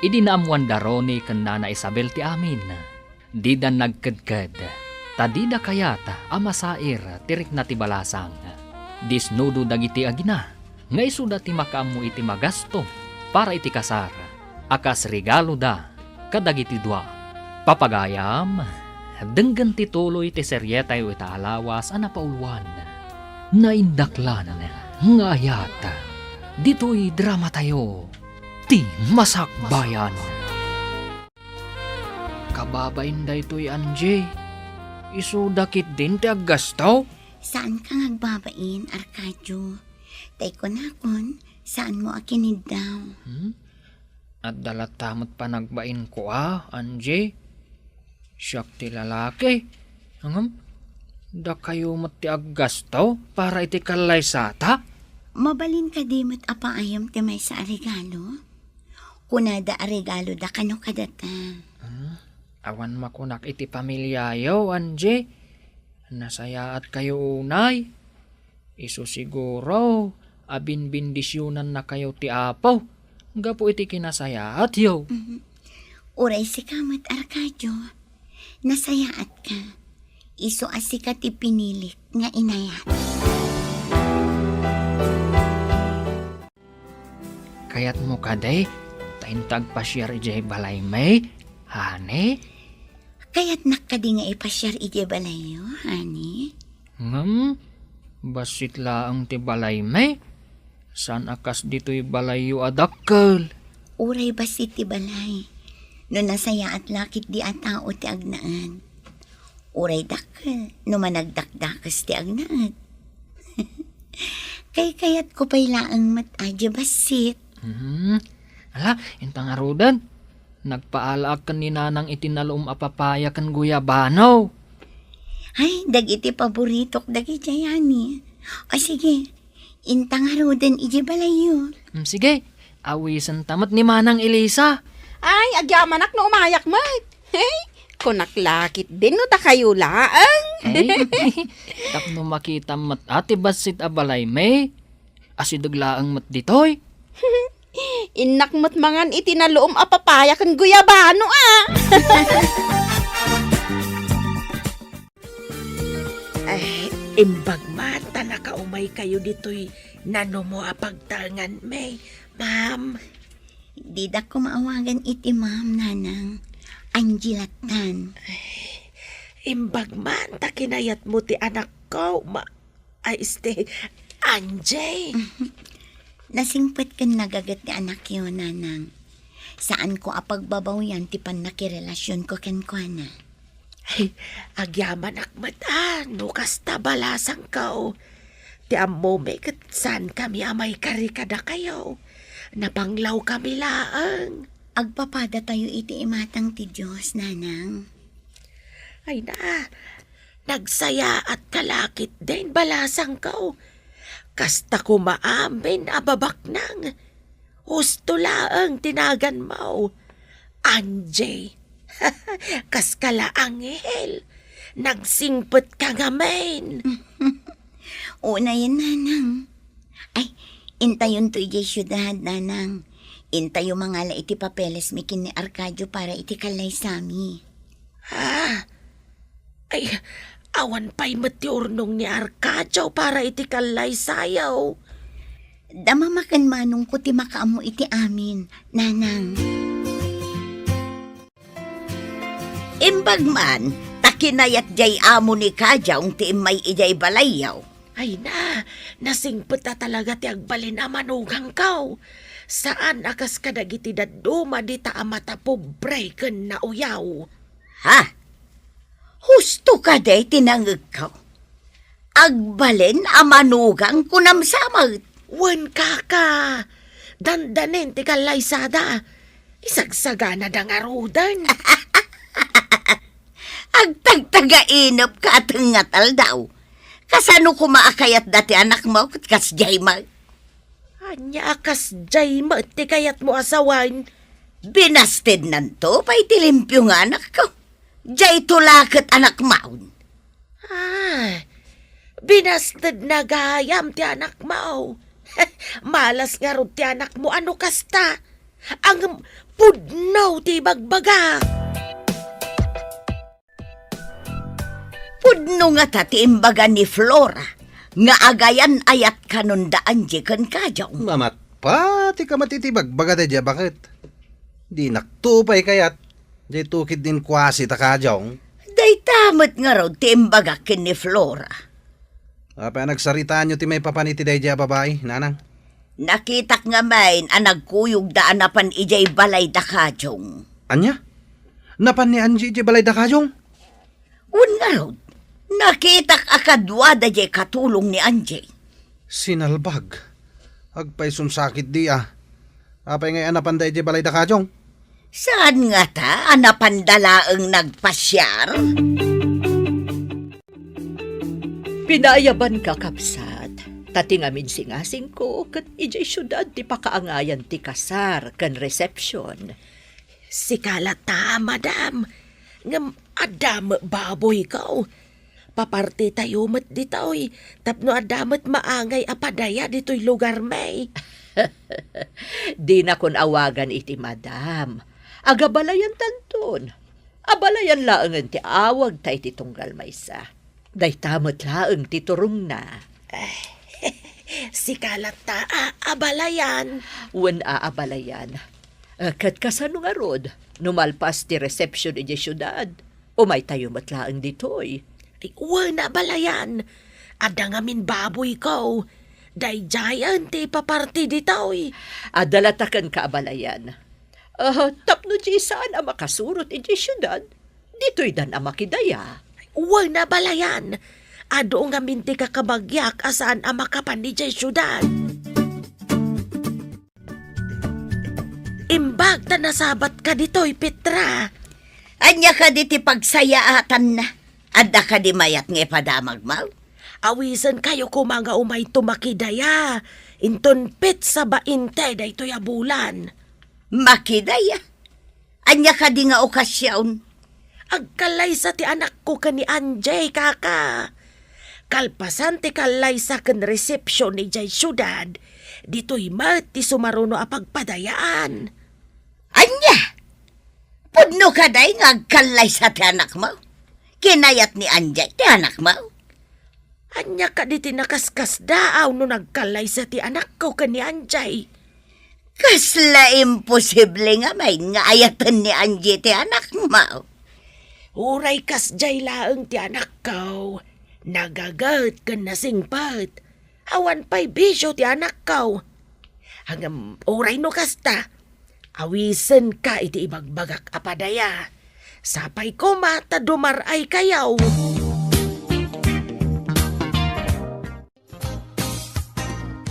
Idi naamuan daro ni kanana Isabel ti amin. Dida nagkadkad, tadida kayata amasair tirik na ti balasang. Disnudo dagiti agina, nga isuda ti makaamu iti magasto para iti kasar. Akas regalo da, kadagiti dua. Papagayam, denggan tituloy ti seryetay o itaalawas ang napauluan. Naindaklan nga ayat. Dito'y drama tayo, ti Masakbayan. Kababain da ito'y Angie. Isu dakit din ti aggastaw? Saan ka ngagbabain, Arcadio? Tay ko na kon, saan mo akinid daw? At dalatamot pa nagbain ko Angie. Siyak ti lalaki. Da kayo mati aggastaw para iti kalay sata? Mabalin ka di mo't apaayam ti may sa regalo? Kunada a regalo da kano kadata. Awan makunak iti pamilyayo, Angie. Nasaya at kayo unay. Isu siguro, abin-bindisyonan na kayo ti apaw. Gapo iti kinasaya at yo. Uray si kamat, Arcadio. Nasayaat ka. Iso asika ti pinilik nga inayat. Kayat mo kaday, taintag pasyar ijay balay may, hane? Kaya't nakadi nga ipasyar ije balayo, hani? Basit laang ti balay may? San akas dito'y balayo adakkel? Uray basit ti balay. No nasaya at lakit di at tao ti agnaan. Uray dakkel, no managdakdakas ti agnaan. Kayat ko pa'y laang matadya basit. Ala, intang arudan. Nagpaalaak kan ni nanang itinaloom apapaya kan guyabano. Ay, dagiti paboritok dagiti yani. O sige, intang arudan ije balayo. Sige, awisan tamat ni Manang Elisa. Ay, agyamanak no umayak mat. Hey, kunaklakit din no ta kayo laang. Tapno makita mat ati basit abalay may. Asidaglaang mat ditoy. Inak mat mangan itinaloom apapaya kan guyabano Ay, imbag mata nakaumay kayo dito'y nano mo apagtangan, may. Ma'am, Di da ko maawagan iti ma'am nanang. Angelatan. imbag man ta kinayat mo ti anak ko, Anjay. Nasingpet kan nagagat ni anak yun, nanang. Saan ko apagbabaw yan ti pan nakirelasyon ko ken kuana. Ay, agyaman akmat no kasta balasang kao. Ti ammo may san kami amay karikada kayo. Napanglaw kami laang. Agpapada tayo iti imatang ti Diyos, nanang. Ay na, nagsaya at kalakit din balasang kao. Kasta ko maamin ababak nang. Husto laang tinagan mo. Anjay. Kaskala anghel. Nagsingpet ka ngamen. Una yan, nanang. Ay, Intayon to iti syudad, nanang. Intayo mangala iti papeles mi kin ni Arcadio para iti kalay sami. Ay, awan pa'y matiurnong ni Arcadio para iti kalay sayaw. Damamakan manong ko ti makaamo iti amin, nanang. Imbag man, takinayat jay amo ni Kajaw ti imay ijay balayaw. Ay nasingpet ta talaga ti agbalin a manugang kaw. Saan akas kadagiti daduma di ta amata pobre ken na uyaw. Ha? Husto ka day tinangag ka. Agbalin a manugang kunamsamag. Wen kaka, dandanin ti kalaysada. Isagsagana dang arudan. Agtagtagainop ka at ngatal daw. Kasano kumaakayat dati anak mo kas jay mag? Anya akas jay mo ti kayat mo asawan. Binasted nanto pa'y tilimpyo nga anak ko. Jay tulakot anak maun. Binasted na gayam ti anak mo. Malas nga ron ti anak mo ano kasta. Ang pudnaw ti bagbaga. Pudno nga tati imbaga ni Flora. Nga agayan ayat kanundaan di kan Kajaw. Mamat pa, ti ka matitibag. Baga dadya, bakit? Di naktupay kayat. Di tukid din kwasi ta Kajaw. Day tamat nga raw ti imbaga kin ni Flora. Apa nagsaritaan nyo ti may papaniti dadya babae, nanang? Nakitak nga main ang nagkuyog daan na pan ijay balay da Kajong. Anya? Napan ni Angie di balay da Kajong? Un nga raw, nakitak akadwa da jay katulong ni Anjay. Sinalbag. Agpay sunsakit di Apay ngay anapan da di balay da Kajong? Saan nga ta anapandalaang nagpasyar? Pinayaban ka, kapsat. Tatingamin singasing ko, kat ijay syudad ti pakaangayan ti kasar kan reception. Sikala ta, madam. Ngam adam baboy kaw. Paparti tayo met ditoy. Tapno adamet maangay apadaya ditoy lugar may. Di na kon awagan iti madam. Agabalayan tanton. Abalayan laangan ti awag ta iti tunggal maysa. Day tamot laang ti turong na. Sikala ta, abalayan. Wen aabalayan. Kat kasano nga rod, numalpas ti reception iti syudad. Umay tayo matlaang ditoy. Ay, wana balayan. Ada ngamin baboy ko. Day giant ti paparti ditoy. Adalatakan ka abalayan. Tapno di saan ang makasurot iti syudad. Dito'y dan ang makidaya. Wana balayan. Ado nga minti kakabagyak asaan ang makapan di jay syudad. Imbag ta nasabat ka ditoy, Petra. Anya ka di ti pagsayaatan na. Adda ka di mayat nga padamag mau. Awisan kayo ko mga umay tumakidaya. Inton pit sa bainte day to'y abulan. Makidaya. Anya ka di nga okasyon. Agkalay sa ti anak ko ka ni Anjay, kaka. Kalpasan ti kalay sa kan reception ni Jay syudad. Dito'y mat ti sumaruno a pagpadayaan. Anya? Pudno ka day nga agkalay sa ti anak mo. Kinayat ni Anjay ti anak mo. Anya ka di tinakaskas daaw no nagkalay sa ti anak ko ka ni Anjay. Kasla imposible nga may nga ayatan ni Anjay ti anak mo. Uray kas jay laeng ti anak ko. Nagagat ka na singpat. Awan pa'y bisyo ti anak ko. Hanggang uray no kasta. Awisen ka iti ibagbagak apadaya. Sapay ko mata dumaray kayaw.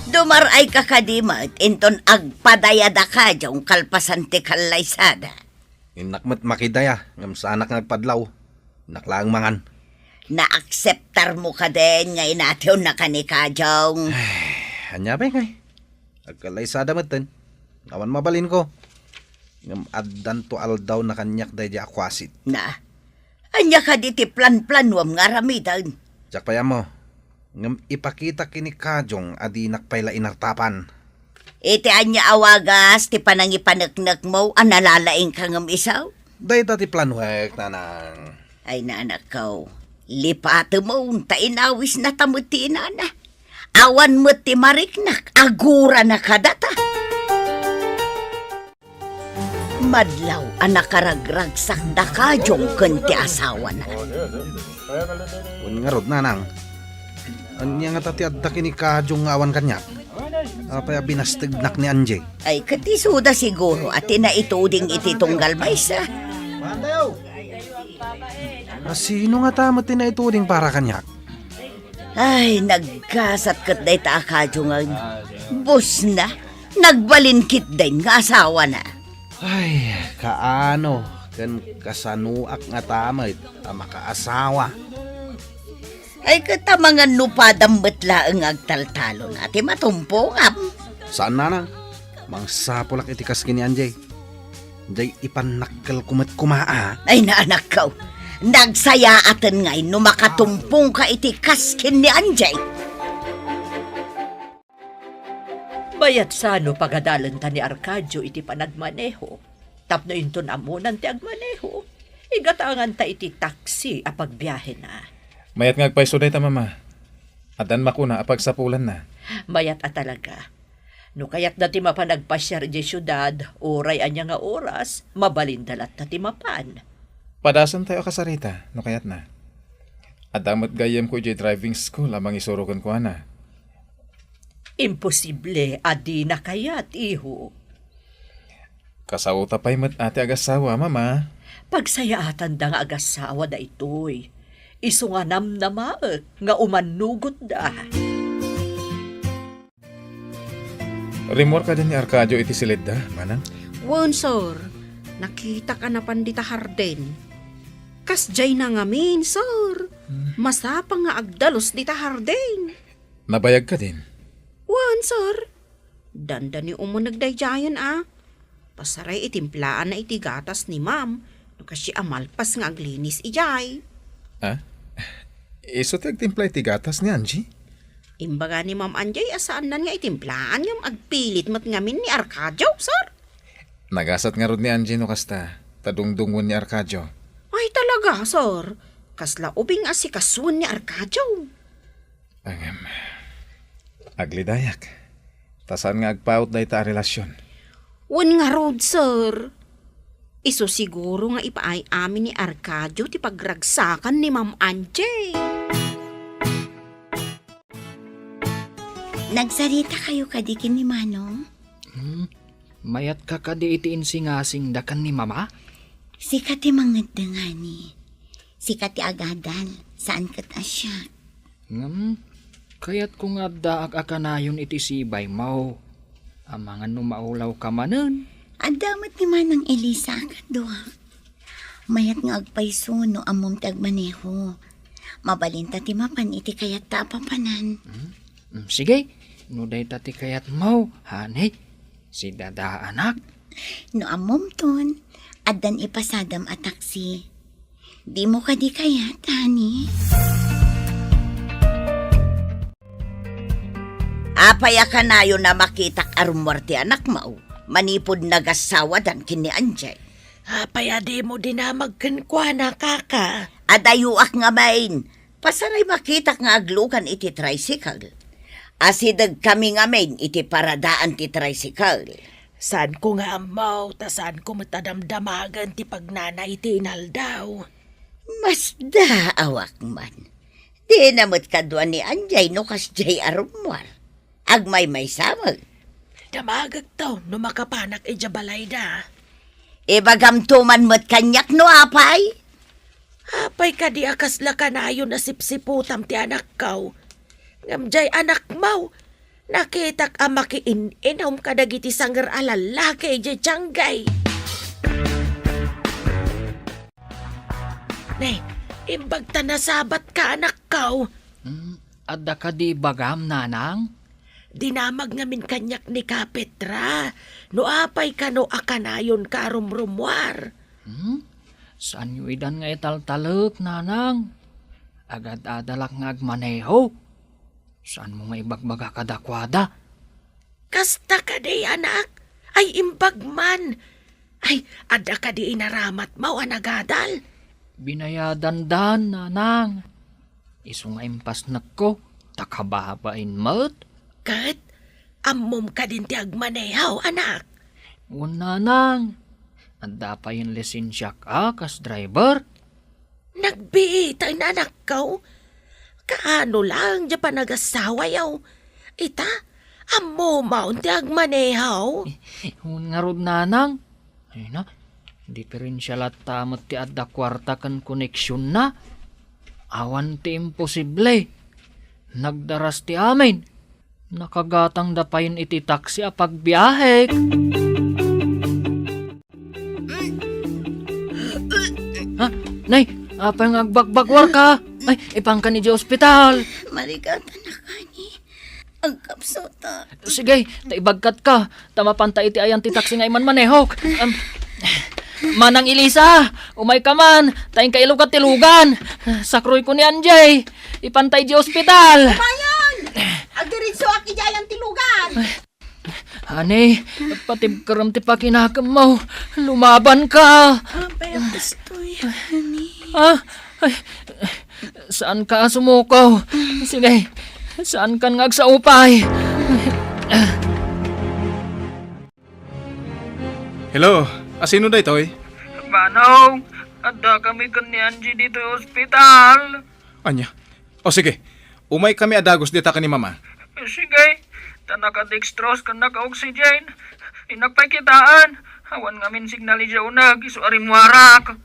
Dumaray ka kadimat, inton agpadayada ka diyong kalpasan ti kalaysada. Inakmat makidaya. Ngam sa anak nagpadlaw. Naklaang mangan. Na-acceptar mo ka din nga inatiw na ka ni Kajong. Anya ba ngay? Agkalaysada matan. Awan mabalin ko. Ngam addan to aldaw na kanyak day di akwasit. Na, anya ka di ti plan-planwam nga ramidan. Jak payam mo. Ngam ipakita kini Kajong adi nakpayla inartapan. Iti anya awagas, ti panangipanagnak mo, analalaing kang isaw? Day tati planwek, nanang. Ay nanak ko, lipato mo, tainawis na tamuti na. Awan mo ti mariknak, agura na kadata. Madlaw, anak karagragsak da kadyong kunti asawa na. Un nga rod, nanang. Anya nga tati adda kini kadyong nga awan kanyak. Apay binastignak ni Anjay. Ay katisuda siguro at inaituding iti tunggal maysa. Sino nga tamo tinaituding para kanyak? Ay, nagkasat kat day ta akadyo nga. Bus na, nagbalinkit din nga asawa na. Ay, kaano, kan kasanuak nga tamay, makaasawa. Ay katamangan nupadang betla ang agtaltalo natin matumpungam. Saan nanang? Mangsapulak itikas kini Anjay. Day ipanakkel kumat kumaa. Ay naanak ko, nagsaya atin ngay no makatumpong ka iti kaskin ni Anjay. Bayat sano pagadalan ta ni Arcadio iti panagmaneho. Tapno inton amunan ti agmaneho. Igatangan ta iti taksi a pagbiyahe na. Mayat nga agpaisoday ta, mama. Adan makuna apag sapulan na. Mayat a talaga. No kayat dati mapanagpasyar di syudad, oray anya nga oras, mabalindalat dati mapan. Padasan tayo kasarita, no kayat na. Adamat gayam ko di driving school amang isurukan ko na. Imposible, adi na kayat, iho. Kasauta pa'y mat ate agasawa, mama. Pagsayaatan da nga agasawa da itoy. Isu nga namnamaek nga umanugot da. Rimor ka din ni Arcadio iti silid da, manang? Wan, sir. Nakita ka na pandita Harden. Kasjay na ngamin, sir. Masapang nga agdalos dita Harden. Nabayag ka din. Wan, sir. Danda ni umo nagdayjayan, Pasaray itimplaan na iti gatas ni ma'am. No kasi amalpas nga aglinis ijay. Ah? Iso ti agtimpla iti gatas ni Angie? Imbaga ni Ma'am Anjay, asaan nan nga itimplaan yung agpilit mat ngamin ni Arcadio, sir? Nagasat nga rod ni Angie no kasta. Tadungdungon ni Arcadio. Ay talaga, sir. Kasla ubing asikasun ni Arcadio. Aglidayak. Tasan nga agpaut da ita relasyon. Wan nga road, sir. Iso siguro nga ipaay amin ni Arcadio ti pagragsakan ni Ma'am Anjay. Nagsarita kayo kadikin ni Manong? Mayat ka kadi iti insingasing dakan ni mama? Sikat ti mangad da nga ni. Sikat ti agadan. Saan kat asya? Kayat ko nga daag akanayon iti sibay mo. Amangan no maulaw ka manen. Adamat ni Manang Elisa kadwa. Mayat nga agpaiso no amom tagmaneho. Mabalinta ti mapan iti kayat ta papanan. Sige, no day tati kayat mo, hanay. Si dada anak. No amom ton, adan ipasadam a taksi. Di mo ka di kayat, hani? Apaya ka na yun na makitak arumwar ti anak mo. Manipod nagasawa dan kini Anjay. Apaya di mo dinamagkan kwa na kaka. Adayuak nga main. Pasaray makitak nga aglukan iti tricycle. Asidag kami nga main iti paradaan ti tricycle. Saan ko nga amaw, ta saan ko matadamdamagan ti pagnana iti inaldaw. Mas daawak man. Di namot kadwa ni Anjay no kasjay arumwar. Agmay may samag. Damagag to, no makapanak ijabalay da. Ibagamtuman mo't kanyak no apay? Apay ka di akas lakanayo na sipsiputam ti anak kaw. Ngamjay anak mau, nakitak amakiin-inom kadagiti sanggar alalaki ije tsanggay. Nay, imbagta na sabat ka anak kaw. Adda ka di bagam nanang? Dinamag ngamin kanyak ni Kapetra. No apay ka no akanayon ka rumrumwar. Saan yu idan nga italtalak nanang? Agad adalak nga agmaneho. Saan mo nga ibagbaga kadakwada? Kasta ka di, anak. Ay, imbagman. Ay, ada ka di inaramat mo, anagadal. Binayadan-dan, nanang. Iso nga impas na ko, takabahabain mo't. Kat, amom ka din ti agmanehaw, anak. Nanang, anda pa yung lisensya ka, kas driver. Nagbiitay na anak ko. Kaano lang, di pa nagasawa yaw. Ita, amo maun ti agmanehaw. Nga rod, nanang. Ay na, di pa rin siya latamot ti adda kwarta kan koneksyon na. Awan ti imposible. Nagdaras ti amin. Nakagatang dapayin iti taksi a pagbiyahe. Ha? Nay, apa yung agbagbagwar ka? Ay, ipang ka ni di ospital. Marigatan na kani. Ang kapsota. Sige, taibagkat ka. Tamapanta iti ayan ti taksi nga iman manehok. Manang Elisa, umay ka man. Tayong kailog at tilugan. Sakroy ko ni Anjay. Ipantay di ospital. Mayon! Agdiritso aki jayang tilugan. Ani, patib karam ti pakinakam mo. Lumaban ka. Apay ang gustoy, honey. Ah, ay, saan ka sumukaw? Sige, saan ka ngagsaupay? Hello, asino da ito eh? Manong, ada kami ni Angie dito sa ospital. Anya? O sige, umay kami adagos dita ka ni mama. Sige, tanaka-dextrose ka naka-oxygen. Inakpay kitaan. Hawan ngamin signali siya unag, isuari muharak.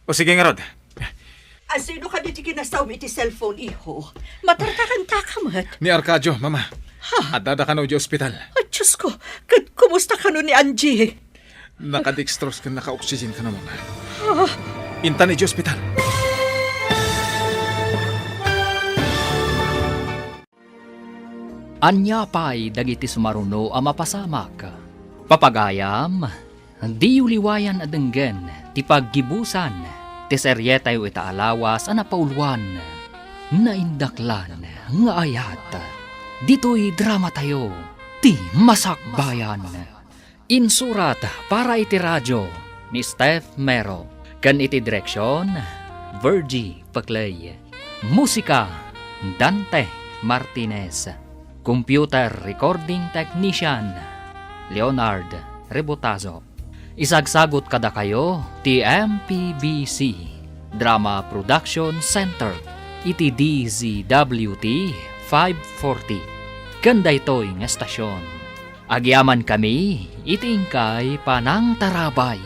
O sige nga rod. Asino ka dito kinasaw iti cellphone, iho? Matartakan takamat. Ni Arcadio, mama. Adada ka na di ospital. Ay, Diyos ko, kumusta ka nun ni Angie? Naka-dextrose ka, naka-oxygen ka na, mama. Intan ni di ospital. Anya pa'y dagiti sumaruno a mapasamak. Papagayam, di uliwayan adenggen, ti paggibusan, ti seryetayo itaalawas a napauluan, naindaklan nga ayat. Dito'y drama tayo, ti Masakbayan. Insurat para iti radyo ni Steph Mero. Kan iti direksyon, Virgie Paclay. Musika, Dante Martinez. Computer Recording Technician, Leonard Rebotazo. Isagsagot kada kayo, ti MPBC Drama Production Center, iti DZWT 540. Ganda ito'y nga estasyon. Agyaman kami, itingkay panang tarabay.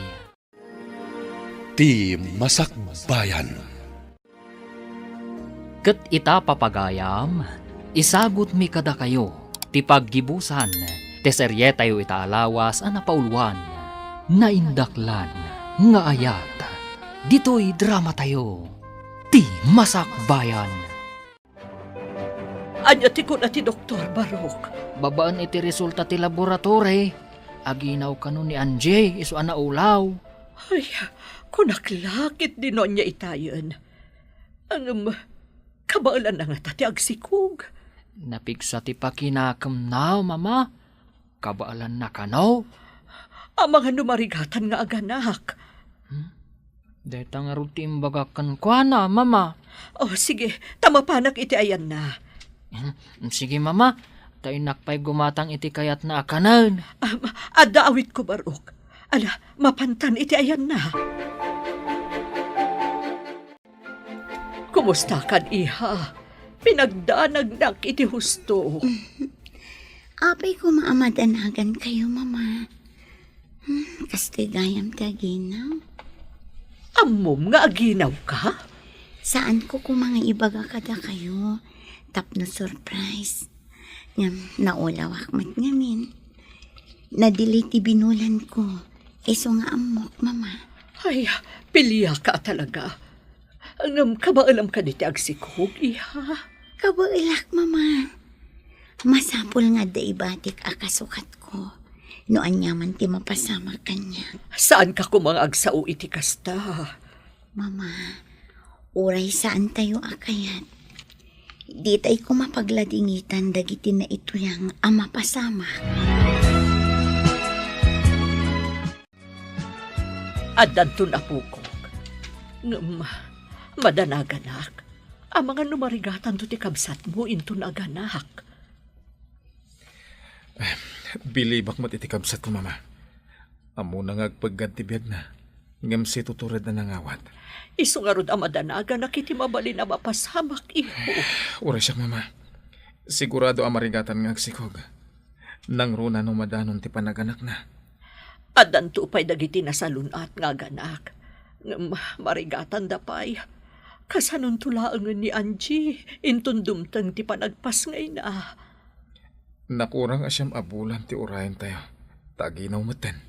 Ti Masakbayan. Ket ita papagayam, isagot mi kada kayo, ti paggibusan, ti seryetayo itaalawas a napauluan, naindaklan nga ayat. Dito'y drama tayo, ti Masakbayan. Anya ti kun ati Dr. Barok. Babaan iti resulta ti laboratory, aginaw kanu ni Anjay, iso ana ulaw. Ay, kunaklakit din niya itayan. Ang kabaalan na nga ti agsikog. Napigsa ti pakinakam na, mama. Kabaalan na kanaw. Ang mga numarigatan nga aganak. Deta nga rutim bagakan kwa na, mama. Oh, sige, tamapanak iti ayan na. Sige, mama. Tayo nakpay gumatang iti kayat na akanan. Adaawit ko, Barok. Ala, mapantan iti ayan na. Kumusta kan, iha? Pinagdanagnak iti husto. Apay ko maamadanagan kayo, mama. Kastoy gayam ti aginaw. Amom nga aginaw ka? Saan ko kung mga ibaga kada kayo? Tapno surprise. Ngam, naulawak mat ngamin. Nadili ti binulan ko. Iso nga amok, mama. Ay, pilya ka talaga. Ang kabaalam ka diti agsikog, iha. Kabailak, mama. Masapul nga daibatik akasukat ko. Noan yaman ti mapasama kanya. Saan ka kumang agsao iti kasta? Mama, uray saan tayo akayat. Di tay ko mapagladingitan dagiti na ito yang ama pasama. At danton apukog. Madanaganak. Ang mga numarigatan to ti kabsat mo into naganak. Bilibak mo't itikabsat ko, mama. Amo na ngagpagganti biyag na. Ngam si tuturad na nangawat. Iso nga rod ang madanaga na kiti mabalin na mapasamak iho. Ura siya, mama. Sigurado ang marigatan ngagsikog. Nang runa no madanon ti panaganak na. At danto pa'y dagiti na salunat nga ganak. Marigatan da pa'y. Kasanon tulaangan ni Angie. Intun dumtang ti panagpas ngay na. Nakurang asyam abulan ti urayan tayo. Taginaw matan.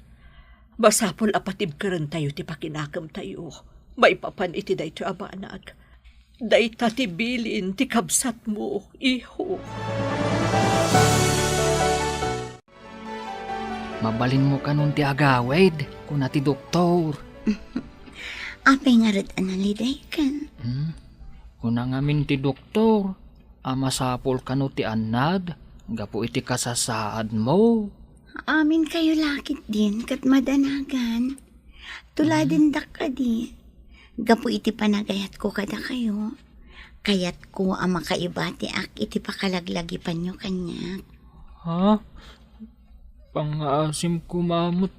Basapol apatib ka rin tayo ti pakinakam tayo. May papan iti day ti abanag. Day tatibilin ti kabsat mo, iho. Mabalin mo ka nun ti agawid, kung ti doktor. Apay nga rin analiday kan. Kung ngamin ti doktor, amasapol ka no ti anad, gapo iti kasasaad mo. Amin kayo lakit din kat madanagan. Tuladin dak ka di. Gapo iti panagayat ko kada kayo. Kayat ko ang makaibati ak iti pakalaglagipan panyo kanyak. Ha? Pang-aasim kumamot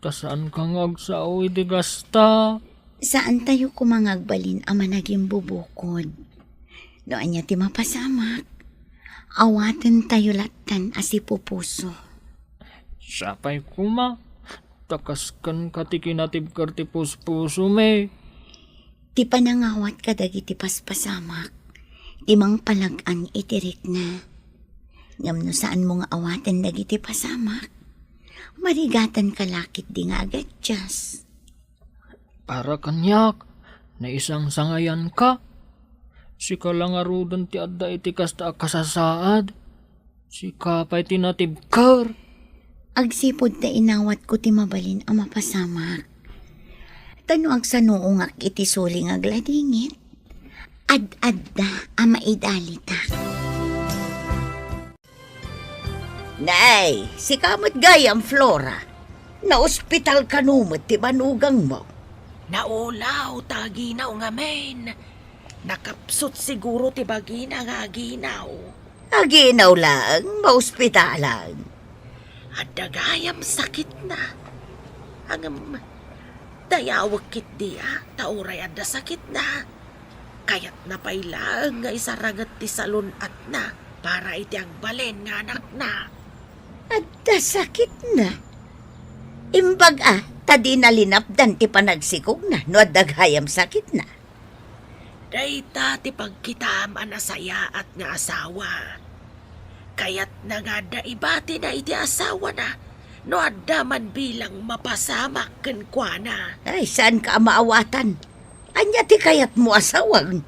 Tasaan ka ngagsaoy di gasta? Saan tayo kumangagbalin ang managing bubukod? Doon niya ti mapasamak. Awaten tayo latan asipupuso. Sapay kuma. Takaskan katikinatib karti puspuso me. Ti panangawat kadag iti paspasamak. Ti mang palagan itirik na. Ngam no saan mo nga awaten dagiti pasamak. Marigatan kalakit di nga agad jas. Para kanyak, na isang sangayan ka. Si kalangarudan ti adda iti kasta kasasaad. Si kapay tinatibkar. Agsipod ta inawat ko ti mabalin ang mapasamak. Tano ang sanuungak iti suling agladingit. Ad-adda ang maidalita. Nay, si kamot gayam Flora. Na ospital kanumot ti manugang mo. Naulaw, taginaw nga men. Nakapsot siguro ti bagina nga aginaw. Aginaw lang, maospitalan. At dagayam sakit na. Ang dayawag kit diya, tauray adda sakit na. Kayat napailang nga isaragat ti salon at na para iti agbalen nga anak na. At sakit na. Imbag tadi na linapdan ti panagsikog na no at daghayam sakit na. Dayta ti pagkitam anasaya at nga asawa. Kayat nagada ibati na iti asawa na no adda man bilang mapasamak ken kuana. Ay, saan ka maawatan? Anya ti kayat mo asawang?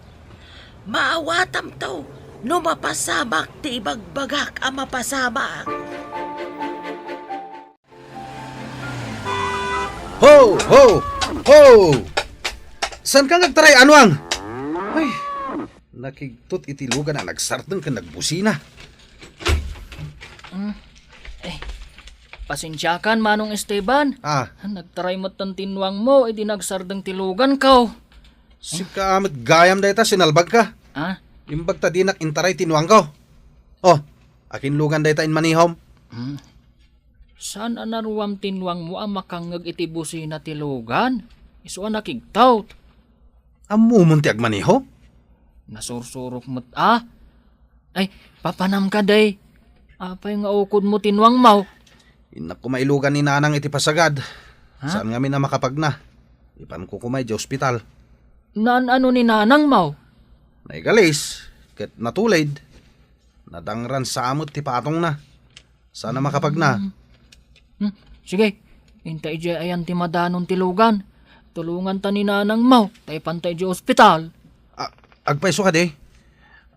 Maawatam to no mapasamak ti ibagbagak ang mapasamak. Ho! Ho! Ho! San ka nagtaray, Anwang? Ay, nakigtot itilugan na nagsartang ka nagbusina. Pasensyakan, Manong Esteban. Nagtaray mo't ng tinwang mo, edi nagsardang tilugan ka. Si kaamit gayam dayta, sinalbag ka. Imbag ta dinak intaray tinwang ko. Oh, akin lugan dayta in manihom. Saan anaruam tinwang mo ang makangag iti busina tilugan? Iso nakigtaut. Amumunti ag maniho? Nasursurok mo't Ay, papanam ka day. Apay nga ukod mo tinwang mau. Inak kumailugan ni nanang iti pasagad. Saan nga na makapag na? Ipan ko kumay di ospital. Ano ni nanang mau? Naigalis, ket natulid. Nadangran sa amot ti patong na. Sana makapag na. Sige, hintay di ayan ti madanon tilugan. Tulungan ta ni nanang mau, tay pantay di ospital. Agpaiso ka di.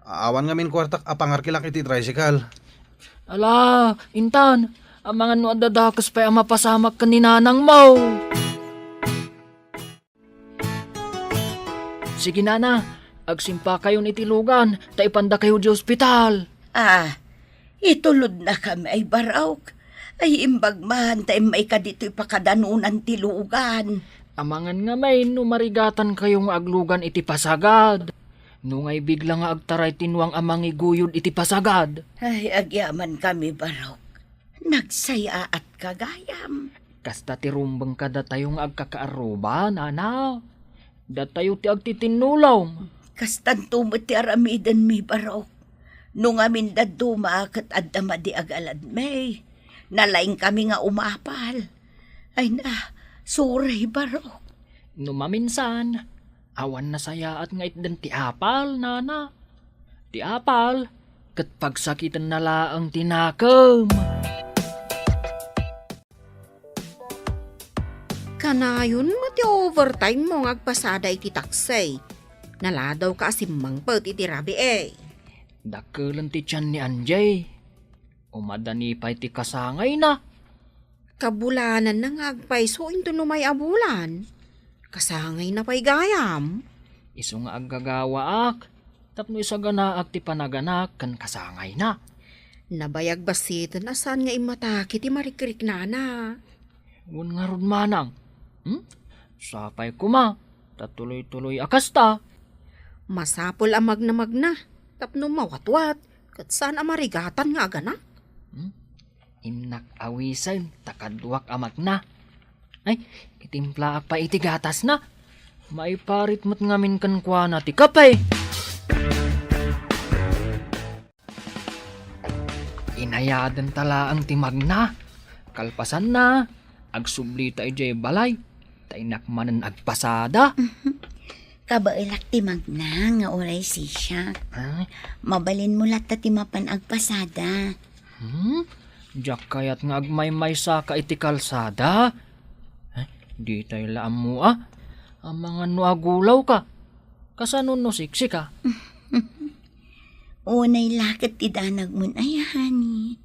Awan nga min kwartak apangarkilak iti tricycle. Ala, intan. Ang mga nuadadakas pa'y ang mapasamak ka ni nanang mau. Sige nana, agsimpa kayo ni tilugan, taipanda kayo di ospital. Itulod na kami ay barawk. Ay imbag man, tayo may kadito'y pakadanunan tilugan. Amangan nga may numarigatan kayong aglugan iti pasagad. Nungay bigla nga agtaray tinuang amang iguyod iti pasagad. Ay, agyaman kami barawk. Nagsaya at kagayam. Kasta ti rumbang kada tayong agkakaaruba, nana. Datayo ti agtitinulaw. Kastan tumot ti aramidan mi barawk. Nung amin dadumakat at damadi agalad may. Nalaing kami nga umapal. Ay na, sorry barawk. Numaminsan, awan na saya at nga itdan ti apal, nana. Ti apal, kat pagsakitan na laang tinakam. Kanayon mo ti overtime mo ngagpasada iti taksay. Naladaw ka asimang pati iti rabi eh. Dakelan ti tiyan ni Anjay. Umadani pa iti kasangay na. Kabulanan na ngagpaiso into numay abulan. Kasangay na pa'y gayam. Iso nga aggagawaak. Tapno isa ganaak ti panaganak kan kasangay na. Nabayag basitan asan nga imataki ti marikrik nana. Ngun nga ron manang. Sapay kuma. Tatuloy-tuloy akasta. Masapol amag na magna. Tapno mawatwat. Kat saan amarigatan nga aganak? Inak awisan, takadwak amag na. Ay, itimpla pa iti gatas na. Maiparit mo't ngamin kan kwa na ti kapay. Inayadan tala ang timag na. Kalpasan na. Agsubli tayo jay balay. Tainak manan agpasada. Kabailak ti magna nga oray siya. Ay, Mabalin mo lat ti mapan agpasada. Diyak kayat nga agmay-may sa ka iti kalsada. Di tayo laam mo Ang mga nuagulaw ka. Kasanon no siksi ka. Unay lakit ti danag mun ay hani.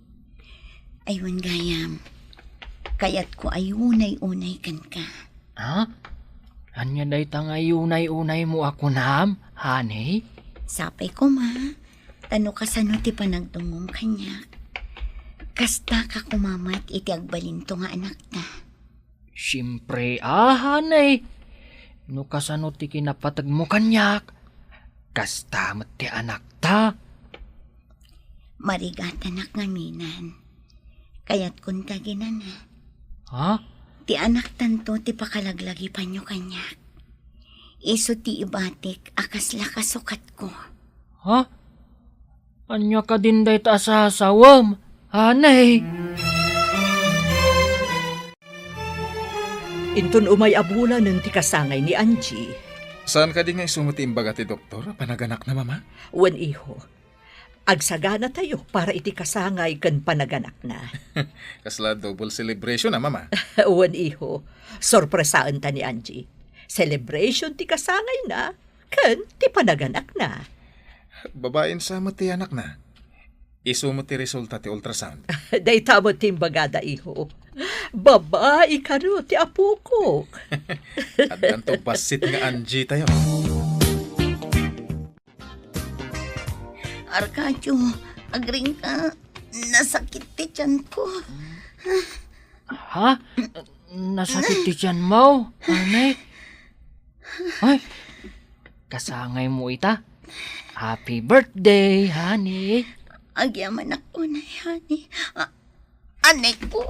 Aywan gayam. Kayat ko ay unay-unay kan ka. Anya day tangay unay-unay mo ako nam, honey? Sapay ko ma. Tano kasano ti panagdungom kanya. Kasta ka kumamat iti agbalinto nga anak na. Siyempre, honey. No kasano ti kinapatag mo kanyak. Kasta mo't ti anak ta. Marigatan ak ngaminan. Kayat kun taginan Ha? Ti anak tanto ti pakalaglagi panyo kanya. Iso ti ibatik akas lakasukat ko. Ha? Anya ka din day ta asasawam, honey? Intun umay abulan ng tikasangay ni Angie. Saan ka di nga isumuti imbaga ti doktor? Panaganak na mama? Wen iho, agsagana tayo para iti kasangay kan panaganak na. Kasla double celebration na mama. Wen iho, sorpresaan ta ni Angie. Celebration ti kasangay na, kan ti panaganak na. Babaen sa mo ti anak na. Isumo ti resulta ti ultrasound. Day tamo ti bagada iho. Babae ka no, ti apo ko. At ganto basit nga Angie tayo. Arkadio, agring ka. Nasakit ti tiyan ko. Ha? Nasakit ti tiyan mo, honey? Ay, kasangay mo ita. Happy birthday, honey. Agyaman ako na yani. Anek ko,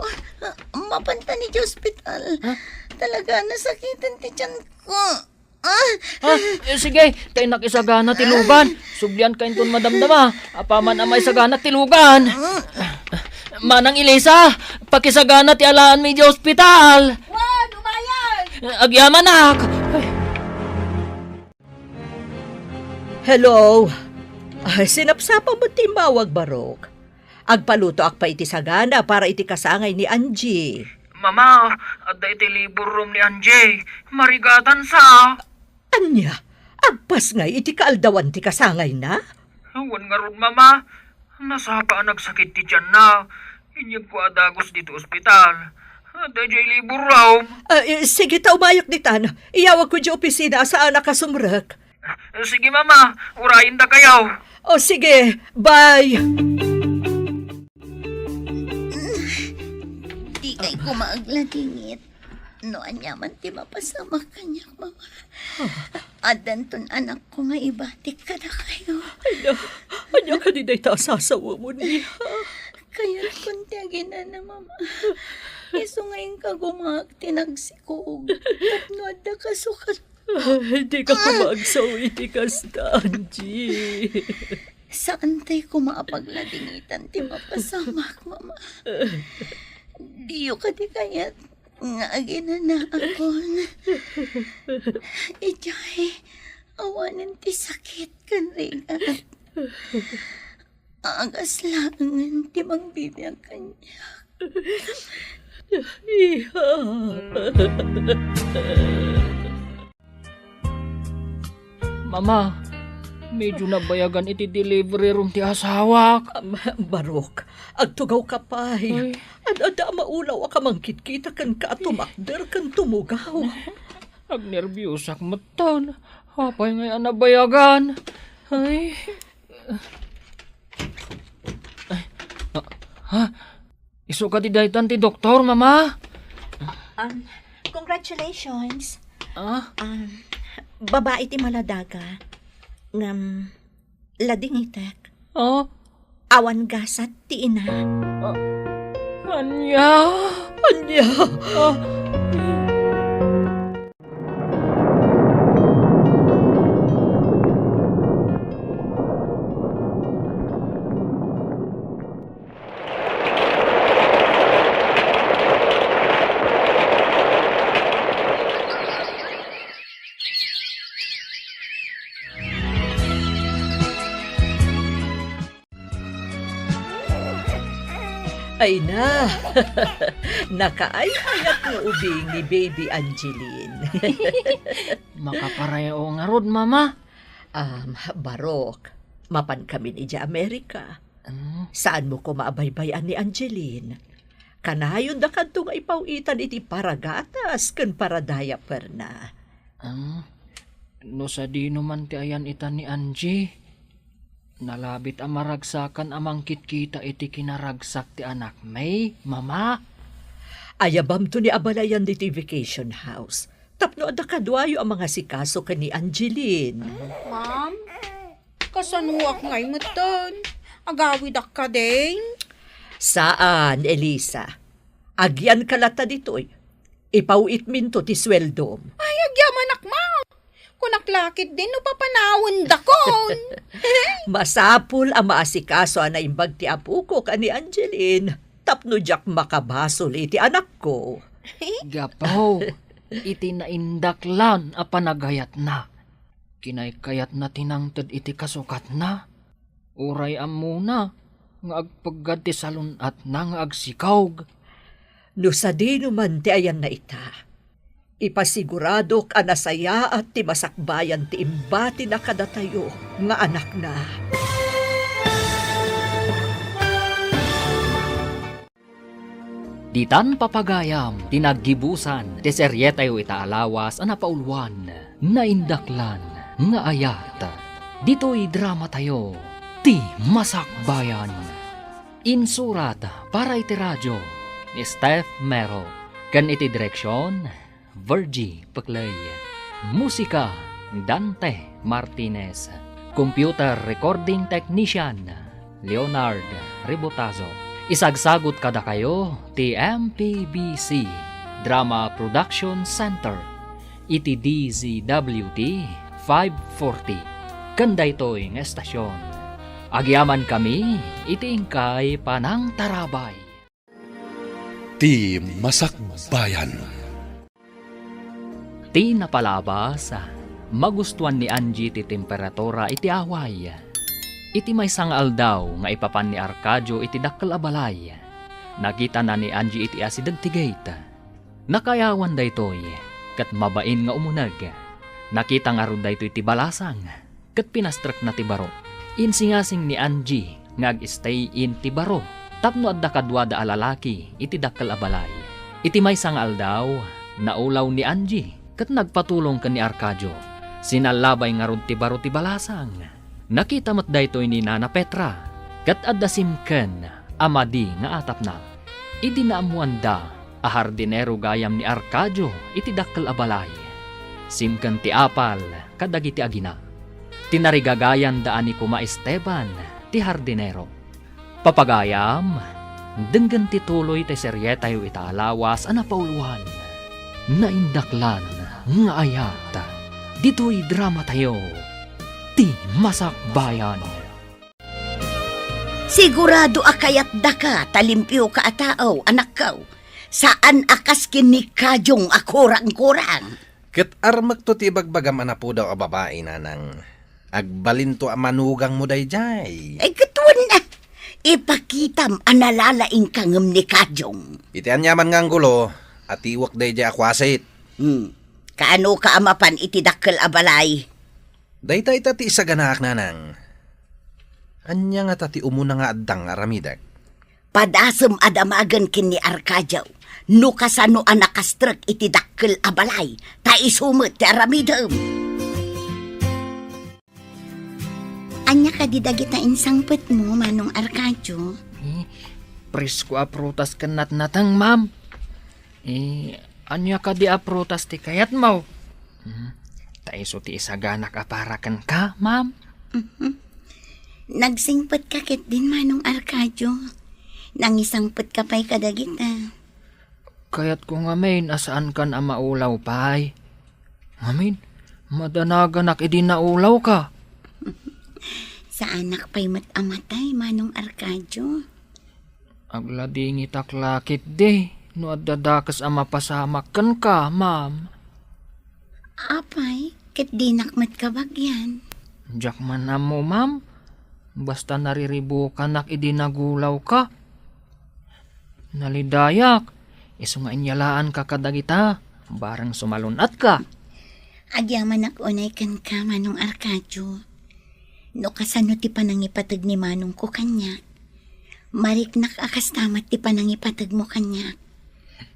mapanta ni hospital. Talaga nasakitan ti tiyan ko. Sige, tayo nakisagana tilugan. Sublian ka inton madamdama. Apaman amay sagana tilugan. Manang Elisa, pakisagana ti alaan mi di hospital. Wan, umayan! Agyaman nak. Hello? Sinapsapa mo ti mawag barok. Agpaluto ak pa iti sagana para iti kasangay ni Angie. Mama, adda iti libur room ni Anjay. Marigatan sa. Anya, agpas nga iti kaaldawan ti kasangay na? Wan nga ron, mama. Nasapa ang nagsakit ti tiyan na. Inyag ko adagos dito ospital. Adda jay libur raw. Sige ta umayak ni Tan. Iyawag ko di opisina saan nakasumrek. Sige mama, urayin na kayo. O sige, bye! Di kay kumaagladingit. No, anyaman ti mapasama kanya, mama. Adan ton anak ko nga ibatik ka na kayo. Anya ka di day ta sasawa mo niya. Kaya kunti na na, mama. Iso ngayon ka gumag tinagsikog. Tapno adda ka sukat. Hindi ka kumagsaw iti kasta, Angie. Saan tayo ko maapagladingitan ti mapasamak, mama? Diyo ka di kayat nga na ako. Ijay, awanan ti sakit kan ringat. Agas langan ti mangbibiyang kanya. Iha. Mama, medyo nabayagan iti delivery room ti asawak. Barok, agtugaw ka pa'y. Ada maulaw ka mangkit-kita kan ka tumakder kan tumugaw. Agnerbyusak matan. Hapay ngayon nabayagan. Ay. Iso ka ti daytan ti doktor, mama? Congratulations. Ah? Babae ti maladaga. Ngam, lading itek. Ah? Awan gasat ti ina. Anya? Anya? Ay na, nakaay-ayat ng ubing ni Baby Angeline. Makaparaya o nga rod, mama. Barok, mapan kami ni Amerika. Saan mo ko maabaybayan ni Angeline? Kanayon da kadto nga ipawitan iti paragatas ken para diaper na. No sa di naman ti ayan itan ni Angie. Nalabit ang maragsakan amang kitkita iti kinaragsak ti anak may, mama. Ayabam to ni abalayan di vacation house. Tapno ada kadwayo ang mga sikaso ka ni Angeline. Ma'am, kasanuak ngay mo ton. Agawid ak ka din. Saan, Elisa? Agyan kalata ditoy. Ipawit minto ti sweldo. Ay, agyaman ak, ma'am. Kunaklakit din no papanawon dakon. Masapul ang maasikaso na imbag ti apu ko ka ni Angeline. Tapno jak makabasol iti anak ko. Gapaw, iti naindaklan a panagayat na. Kinaykayat na tinangtad iti kasukat na. Uray am muna, nga agpagad ti salunat na nga agsikawg. No sa di naman ti ayan na ita. Ipasiguradok anasaya at ti masakbayan ti imbati na kadatayo nga anak na. Ditan papagayam, tinaggibusan, ti seryetayo itaalawas ang napaulwan, naindaklan, nga ayat. Dito'y drama tayo, ti Masakbayan. Insurat para iti radyo, ni Steph Mero, kan iti direksyon, Virgie Paclay. Musika, Dante Martinez. Computer Recording Technician, Leonard Ribotazo. Isagsagot kada kayo, ti MPBC Drama Production Center. Iti DZWT 540. Kanda ito'y estasyon. Agyaman kami, iti ingkay panang tarabay. Ti Masakbayan. Ti napalabas, magustuhan ni Angie ti temperatura iti away. Iti may sangal daw nga ipapan ni Arcadio iti dakkel abalay. Nakita na ni Angie iti asidag ti gate. Nakayawan da ito'y, kat mabain nga umunag. Nakita nga ron da ito'y ti balasang, kat pinastrak na ti baro. Insingasing ni Angie nga ag-stay in ti baro. Tapno adda kadwa da alalaki iti dakkel abalay. Iti may sangal daw, naulaw ni Angie. Kat nagpatulong ka ni Arcadio. Sinalabay nga rod ti baro ti balasang. Nakita mo't daytoy ni Nana Petra. Kat adda simken, amadi nga atap na. Idi naamuanda, ahardinero gayam ni Arcadio iti dakkel a balay. Simken ti apal, kadagiti agina. Tinarigagayan daan ni Kuma Esteban, ti hardinero. Papagayam, denggan ti tuloy ti seryetayo itaalawas a napauluan. Naindaklan nga ayat. Dito'y drama tayo, ti Masakbayan. Sigurado akayat da ka, talimpyo ka atao, anak kaw. Saan akas kinikajong akurang-kurang? Ket armak to ti bagbagam ana po daw a babae na nang agbalin to a manugang mo dayjay. Ay katuan na. Ipakitam analalaing kangem ni kajong. Iti anyaman nga ang gulo, at iwak dayjay akwasit. Kaano ka amapan iti dakkel a balay? Daytay tati isa ganak na nang. Anya nga tati umuna nga addang aramidag. Padasem adamagan kin ni Arcadio. No kasano anakastrek iti dakkel a balay. Ta isumot ti aramidem. Anya ka didagita insangpet mo, Manong Arcadio? Presko a prutas kanat natang, ma'am. Anya ka di a prutas ti kayat mo? Taiso ti isaganak aparakan ka, ma'am. Nagsingpet ka kit din, Manong Arcadio. Nangisangpet ka pa'y kadagita. Kayat ko nga main, asaan kan a maulaw pa'y? Ngamin, madanaganak idi naulaw ka. Sa anak pa'y matamatay, Manong Arcadio. Aglading itaklakit di, no adadakas a mapasamak kan ka, ma'am. Apay, kit dinakmat ka bagyan. Jak man na mo, ma'am. Basta nariribo ka nak idi nagulaw ka. Nalidayak, iso nga inyalaan ka kadagita, barang sumalunat ka. Agyaman ako unay kan ka, Manong Arcadio. No kasano ti panangipatag ni Manong ko kanya. Mariknak akas tamat ti panangipatag mo kanya.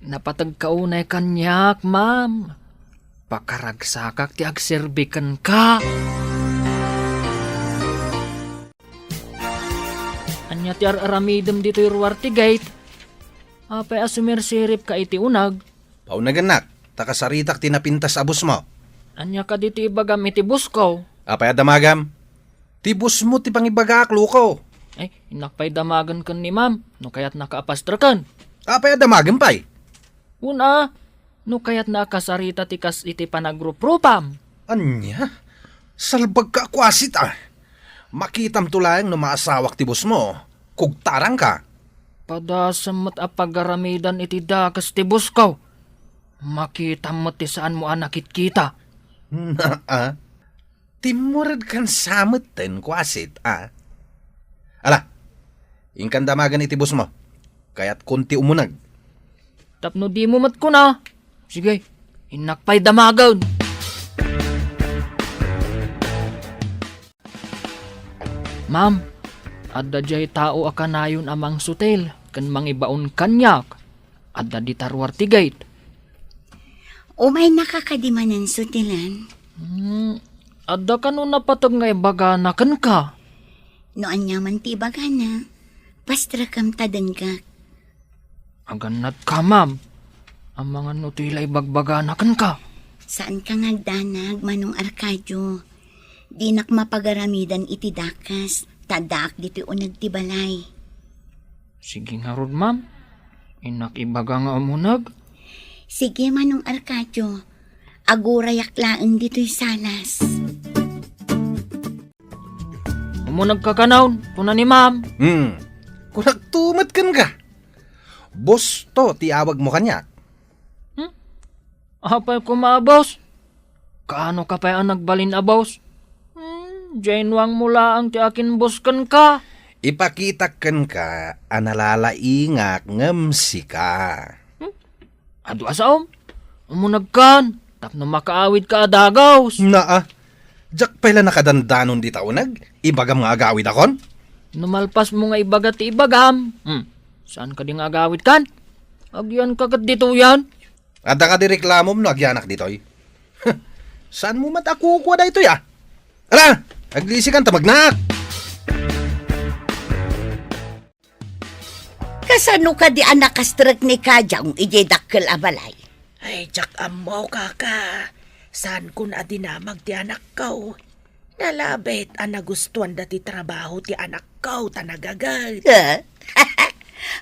Napatag ka unay kanyak, ma'am. Pakaragsakak ti agserbikan ka. Anya ti aramidem dito yung ti gate. Apay asumirsirip ka iti unag. Paunaganak, takasaritak tinapintas abus mo. Anya ka dito ibagam iti bus ko. Apay adamagam, ti bus mo ti pangibagaak luko. Ay, inakpay damagan kan ni ma'am, no kaya't nakaapastrakan. Apay adamagam pa'y. Una, no kaya't nakasarita ti kas iti panagrupropam. Anya, salbag ka akwasit ah. Makitam tulayang no maasawak ti bus mo, kugtarang ka. Padasamot a pagaramidan iti dakas ti bus ko. Makita mo ti saan mo anakit kita. Naa, timurad kan samot ten kwasit ah. Ala, ingkan damagan iti bus mo, kaya't kunti umunag. Tapno di mo mat ko na. Sige, inakpay damagan. Ma'am, adda jay tao akanayon amang sutel, kan mangibaon kanyak, adda di tarwar ti gate. Umay nakakadimanan sutilan. Adda ka no napatag nga ibaganakan ka. No anyaman ti bagana, pastra kam tadenggak. Aganat ka, ma'am. Ang mga nutila ibagbaganakan ka. Saan ka ngagdanag, Manong Arcadio? Di nak mapagaramidan iti dakas, tadak diti unag ti balay. Sige nga rod, ma'am. Inak ibaga nga umunag. Sige, Manong Arcadio. Agurayak laeng dito'y salas. Umunag ka kanaon, kuna ni ma'am. Kung nagtumat kan ka. Boss to, tiawag mo kanya. Apay ko maabos. Kaano ka pa ang nagbalin abos? Jainwang mula ang ti akin buskan ka. Ipakita kan ka, analalaingak ngamsi ka. Ado asaom, umunag kan, tapno makaawid ka adagaws. Naa, jak pala nakadandanon di taunag, ibagam nga agawid akon? Numalpas mo nga ibaga ti ibagam. Saan ka di nga agawid kan? Agyan kagat dito yan. Ada ka di reklamom no agyanak ditoy. Saan mo matakukuha da ito ya? Ala, aglisi kan tamagnak. Kasano ka di anak kastrak ni Kajang ije dakkel abalay? Ay, jak amaw kaka. Saan kun adinamag ti anak ko? Nalabit ang nagustuhan dati trabaho ti anak ko tanagagad.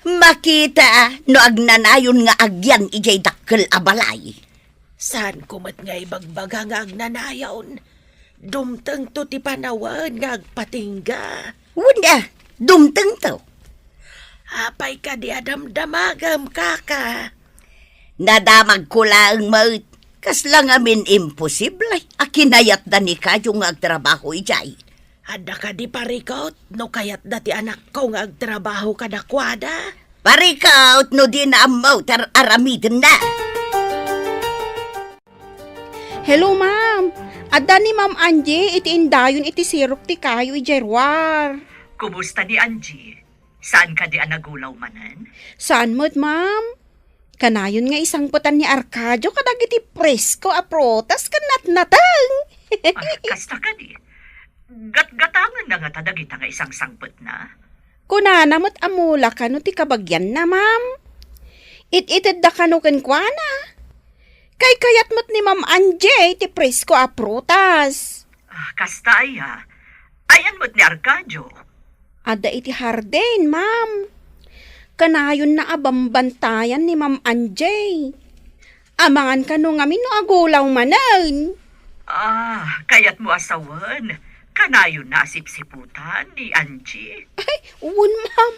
Makita no agnanayon nga agyan ije dakkel abalay. Saan kumat nga ibagbaga nga agnanayon? Dumteng to ti panawan nga agpatingga. Wunda, dumteng to. Apay ka di adamdamagam kaka. Nadamag ko lang maut. Kaslang amin imposible. Akinayat da ni Kajong nga agtrabaho ijay. Ada ka di parikot no kayat dati anak ko nga agtrabaho kadakwada. Parikaut no di na amaw tar aramidin na. Hello, ma'am. Adda ni Ma'am Angie, iti indayon iti sirok ti kayo ijerwar. Kumusta ni Angie? Saan ka di anagulaw manan? Saan mo't, ma'am? Kanayon nga isang putan ni Arcadio kadag iti presko a protas kanat natang. Kasta ka di. Gatgatangan na nga tadagita nga isang sangpot na. Kunana mo't amula ka no ti kabagyan na, ma'am. It-ited da ka no kenkwana. Kay kayat mo't ni Ma'am Angie ti presko a prutas. Kasta aya. Ayan mo't ni Arcadio. Ada iti harden, ma'am. Kanayon na abambantayan ni Ma'am Angie. Amangan ka no ngamin no agulaw manan. Kayat mo asawan. Kanayon na sipsiputan ni Angie. Ay, uwan, ma'am.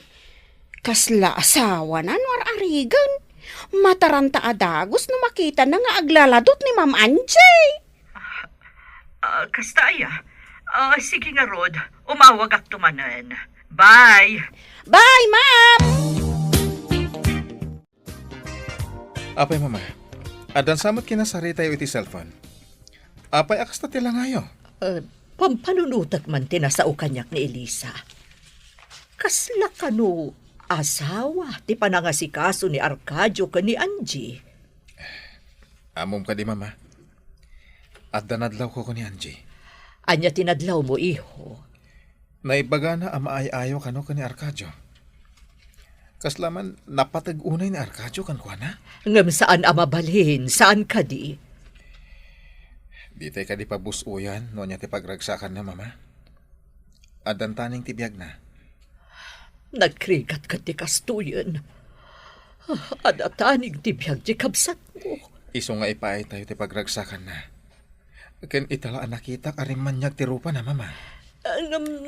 Kasla asawa na no arigan. Mataranta adagos no makita na nga aglaladot ni Ma'am Angie. Kasta aya. Sige nga, Rod. Umawag ak tumanan. Bye! Bye, ma'am! Apay mama, adan samot kinasari tayo iti cellphone. Apay akas na tila ngayo. Pampanunutak man tinasao kanyak ni Elisa. Kasla kano asawa ti panangasikaso ni Arcadio ka ni Angie. Amom ka di mama. At danadlaw ko ni Angie. Anya tinadlaw mo, iho. Naibaga na amaay-ayo kano ka ni Arcadio. Kaslaman napatag-unay ni Arcadio kan kwa na? Ngam saan amabalhin, saan ka di? Di tayo ka di pabusuyan no niya ti pagragsakan na mama. Adan taning tibiyag na. Nagkrigat ka ti kastuyan. Adataning tibiyag di kabsat mo. Iso nga ipaay tayo ti pagragsakan na. Ken italaan nakita karimanyag ti rupa na mama.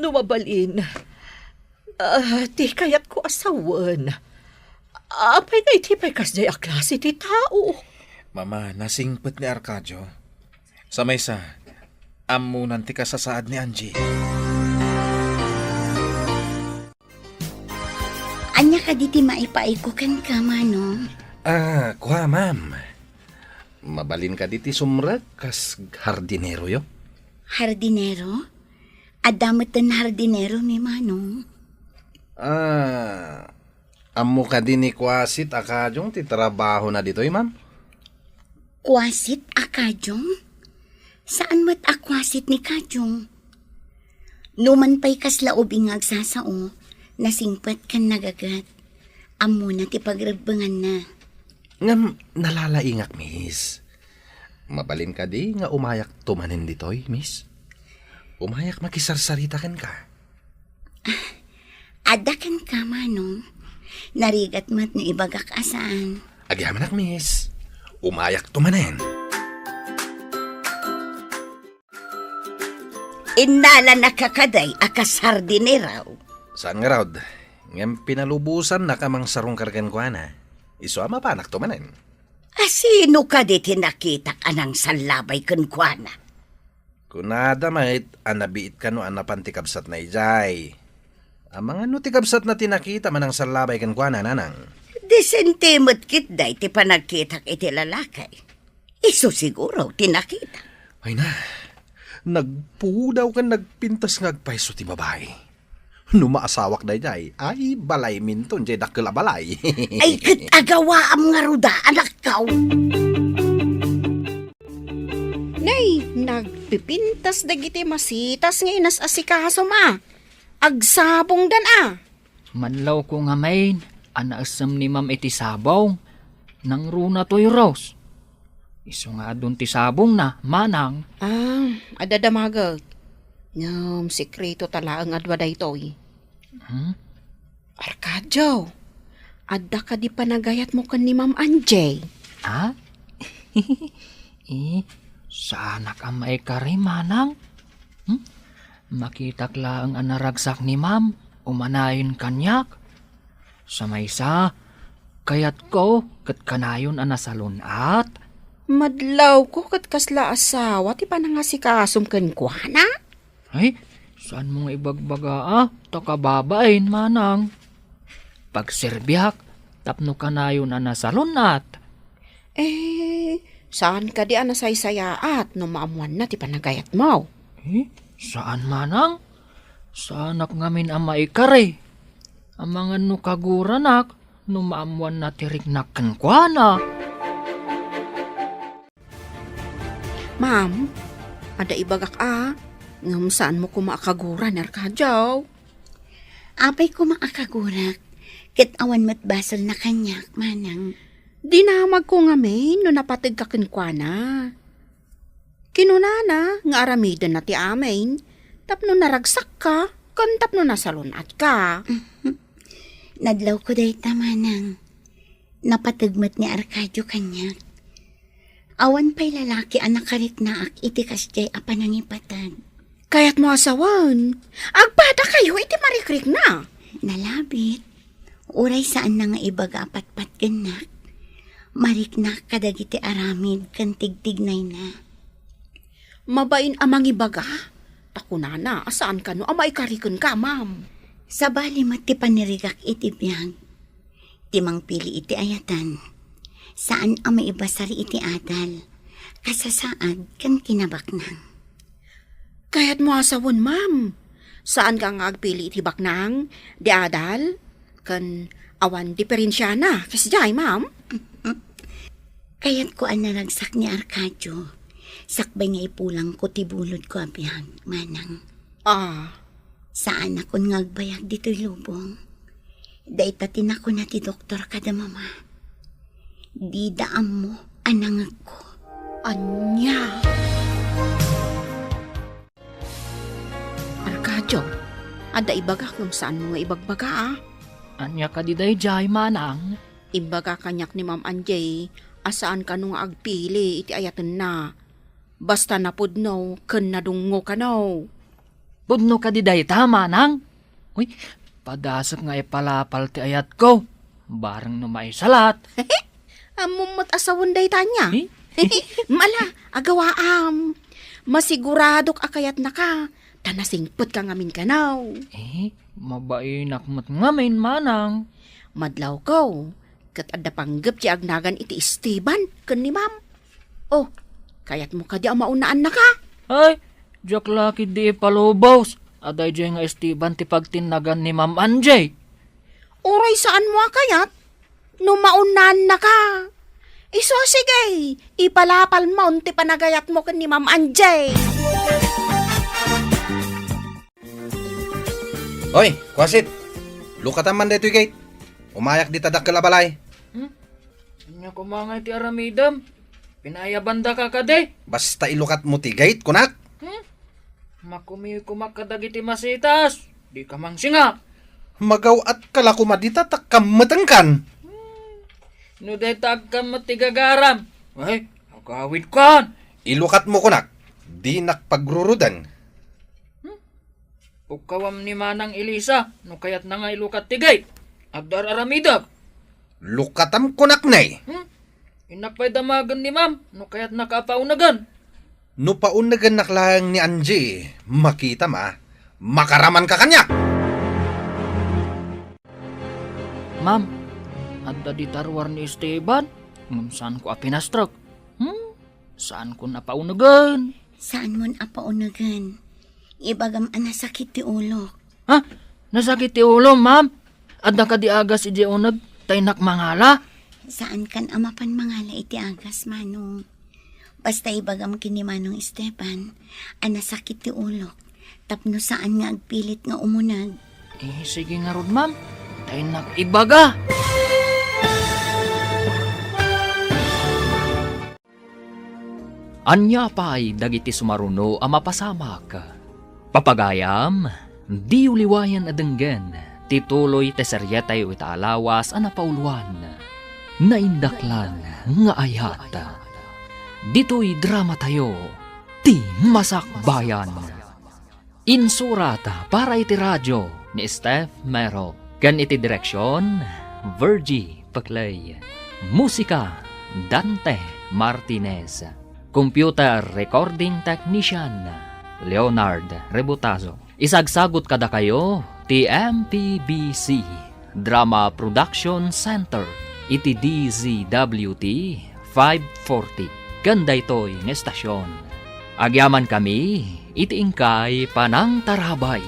Numabalin. Ti kayat ko asawan. Apay nga iti pay kasday a klase ti tao. Mama, nasingpet ni Arcadio. Sa maysa, amunan ti kasasaad ni Angie. Anya ka diti maipaiko kan ka, mano? Kuha, ma'am. Mabalin ka diti sumrag kas hardinero yo. Hardinero? Adamot ang hardinero mi manong. Amo ka din ni Kwasit Akajong ti trabaho na dito, ma'am? Kwasit akajong? Saan mo't akwasit ni Kajong? Numan pa'y kaslaubing agsasao, nasingpat kan nagagat. Amo na ti pagragbangan na. Ngam nalalaingak, miss. Mabalin ka di nga umayak tumanin ditoy, miss. Umayak makisarsarita kan ka. Adakan ka, manong. Narigat mat ni ibagak asaan. Agyaman ak, miss. Umayak tumanin. Inala nakakaday akas hardineraw. Saan nga, Rod? Ngam pinalubusan na kamang sarong kargan ko na. Iso ama pa anak tumanin. Asino ka di tinakitak anang salabay kan kuana? Kunada mait, anabiit ka no anapantikabsat na ijay. Amang ano tikabsat na tinakita manang salabay kan kuana, nanang. Disentimot kit day ti panagkitak iti lalakay. Iso siguro tinakita. Ay na, nagpudaw ka nagpintas ngagpaiso ti babae. Numaasawak na jay, ay balay minton jay dakkel a balay. Ay kat agawa am nga ruda anak kaw. Nay, nagpipintas dagiti masitas nga inas asikaso ma. Agsabong dan Manlaw ko nga main, anaasam ni ma'am iti sabaw. Nang runa to'y Rose. Iso nga dun ti sabong na, manang. Adadamagat. Ngam, sikreto tala ang adwa daytoy. Arkadio, adda ka di panagayat mo kan ni Ma'am Anjay. Ha? Sana ka maikari, manang? Makitak lang ang naragsak ni ma'am, umanayon kanyak. Sa maysa, kayat ko, kat kanayon ang nasalunat. Madlaw ko kat kasla asawa, ti panangasikasom kan kuhana? Ay, saan mo nga ibagbaga takababain, manang. Pagserbiak, tapno kanayon ang nasalunat. Saan ka di anasaysayaat no maamuan na ti panagayat mo? Saan manang? Saanak ngamin ang maikari. Ang mga nukaguranak, numaamuan na tiriknak kenkwana. Ma'am, ada ibagak ngam saan mo kumaakaguran, Arkadio? Apay ko maakagurak. Ket awan mo't basol na kanyak, manang. Dinamag ko nga may no napatig ka kenkwana. Kinunana, nga aramidan na ti amin. Tapno naragsak ka, kan tapno nasalunat ka. Nadlaw ko day tamanang. Napatagmat ni Arkadio kanyak. Awan pa'y lalaki ang nakariknaak iti kasjay apanangipatan. Kaya't mo asawan, agpada kayo iti marikrik na. Nalabit, uray saan na nga ibaga apatpat ganak. Mariknak kadagiti aramid kan tigtignay na. Mabain amang ibaga? Takunana, asaan ka no? Amay karikon ka, ma'am. Sa bali mati panirigak iti biyang. Timang pili iti ayatan. Saan amay ibasari iti adal. Kasasaad kan kinabaknang. Kaya't mo asawon, ma'am. Saan ka nga agpili iti baknang? Di adal? Kan awan diferensya na. Kasjay, ma'am. Kaya't ko ang naragsak ni Arkadio. Sakbay nga ipulang ko tibulod ko abiyang, manang. Saan ako ngagbayag dito'y lubong? Daitatin ako na ti doktor kada mama. Di daam mo anangag ko. Anya? Arkadio, ada ibagak kung saan mo nga ibagbaga Anya ka di day jay, manang. Imbaga kanyak ni Ma'am Anjay, asaan ka nung agpili iti ayatan na. Basta napudno, ken nadungo ka no. Pudno ka di day tama, nang. Uy, padasap nga ipalapal ti ayat ko. Barang no maisalat. Amumot asawon day tanya. Mala, agawaam. Masiguradok akayat na ka. Tanasingpot ka ngamin ka no. Mabainak mat ngamin, manang. Madlaw ko. Kat adda panggap ti agnagan iti Esteban ken ni ma'am. Kayat mo ka di ang maunaan na ka. Ay, jak laki di palubaws. Aday di nga Esteban ti pagtinagan ni Ma'am Anjay. Uray saan mo kayat? No maunaan na ka. Iso sige, ipalapal mo ti panagayat mo ken ni Ma'am Anjay. Oy, kwasit. Lukatan man dito gate. Umayak di tadak kalabalay. Anya kumangay ti aramidam. Pinayabanda ka kade. Basta ilukat mo ti gate, kunak. Makumi kumakkadag iti masitas. Di ka mang singa. Magaw at kalakumadita takkamatangkan. No detag ka matigagaram. Ay, agawid kan. Ilukat mo, kunak. Di nakpagrurudan. Ukawam ni Manang Elisa. No kayat na nga ilukat tigay. Agdar aramidag. Lukatam kunak nay. Inakpay damagan ni ma'am, no kaya't nakapaunagan. No paunagan naklang ni Angie, makita makaraman ka kanyak. Ma'am, adda di tarwar ni Esteban, saan ko apinastrok? Saan ko napaunagan? Saan mo napaunagan? Ibagam anasakit ti ulo. Ha? Nasakit ti ulo, ma'am? Adda ka di agas iji unag, taynak mangala? Saan kan amapan mangala iti agas, manong? Basta ibagam kini Manong Esteban, sakit ti ulo. Tapno saan nga agpilit nga umunag. Sige nga rod, ma'am. Tayo nag-ibaga. Anya pa'y dagiti sumaruno ang mapasamak. Papagayam, di uliwayan adenggen, tituloy te seryetay o itaalawas ang napauluan. Naindaklan nga ayat. Dito'y drama tayo, ti Masakbayan. Insurata para iti radyo ni Steph Mero. Kan iti direksyon, Virgie Paclay. Musika, Dante Martinez. Computer Recording Technician, Leonard Rebutazo. Isagsagot kada kayo, TMPBC Drama Production Center, iti DZWT 540. Ganda ito'y ng estasyon. Agyaman kami, iti ingkay panang tarabay.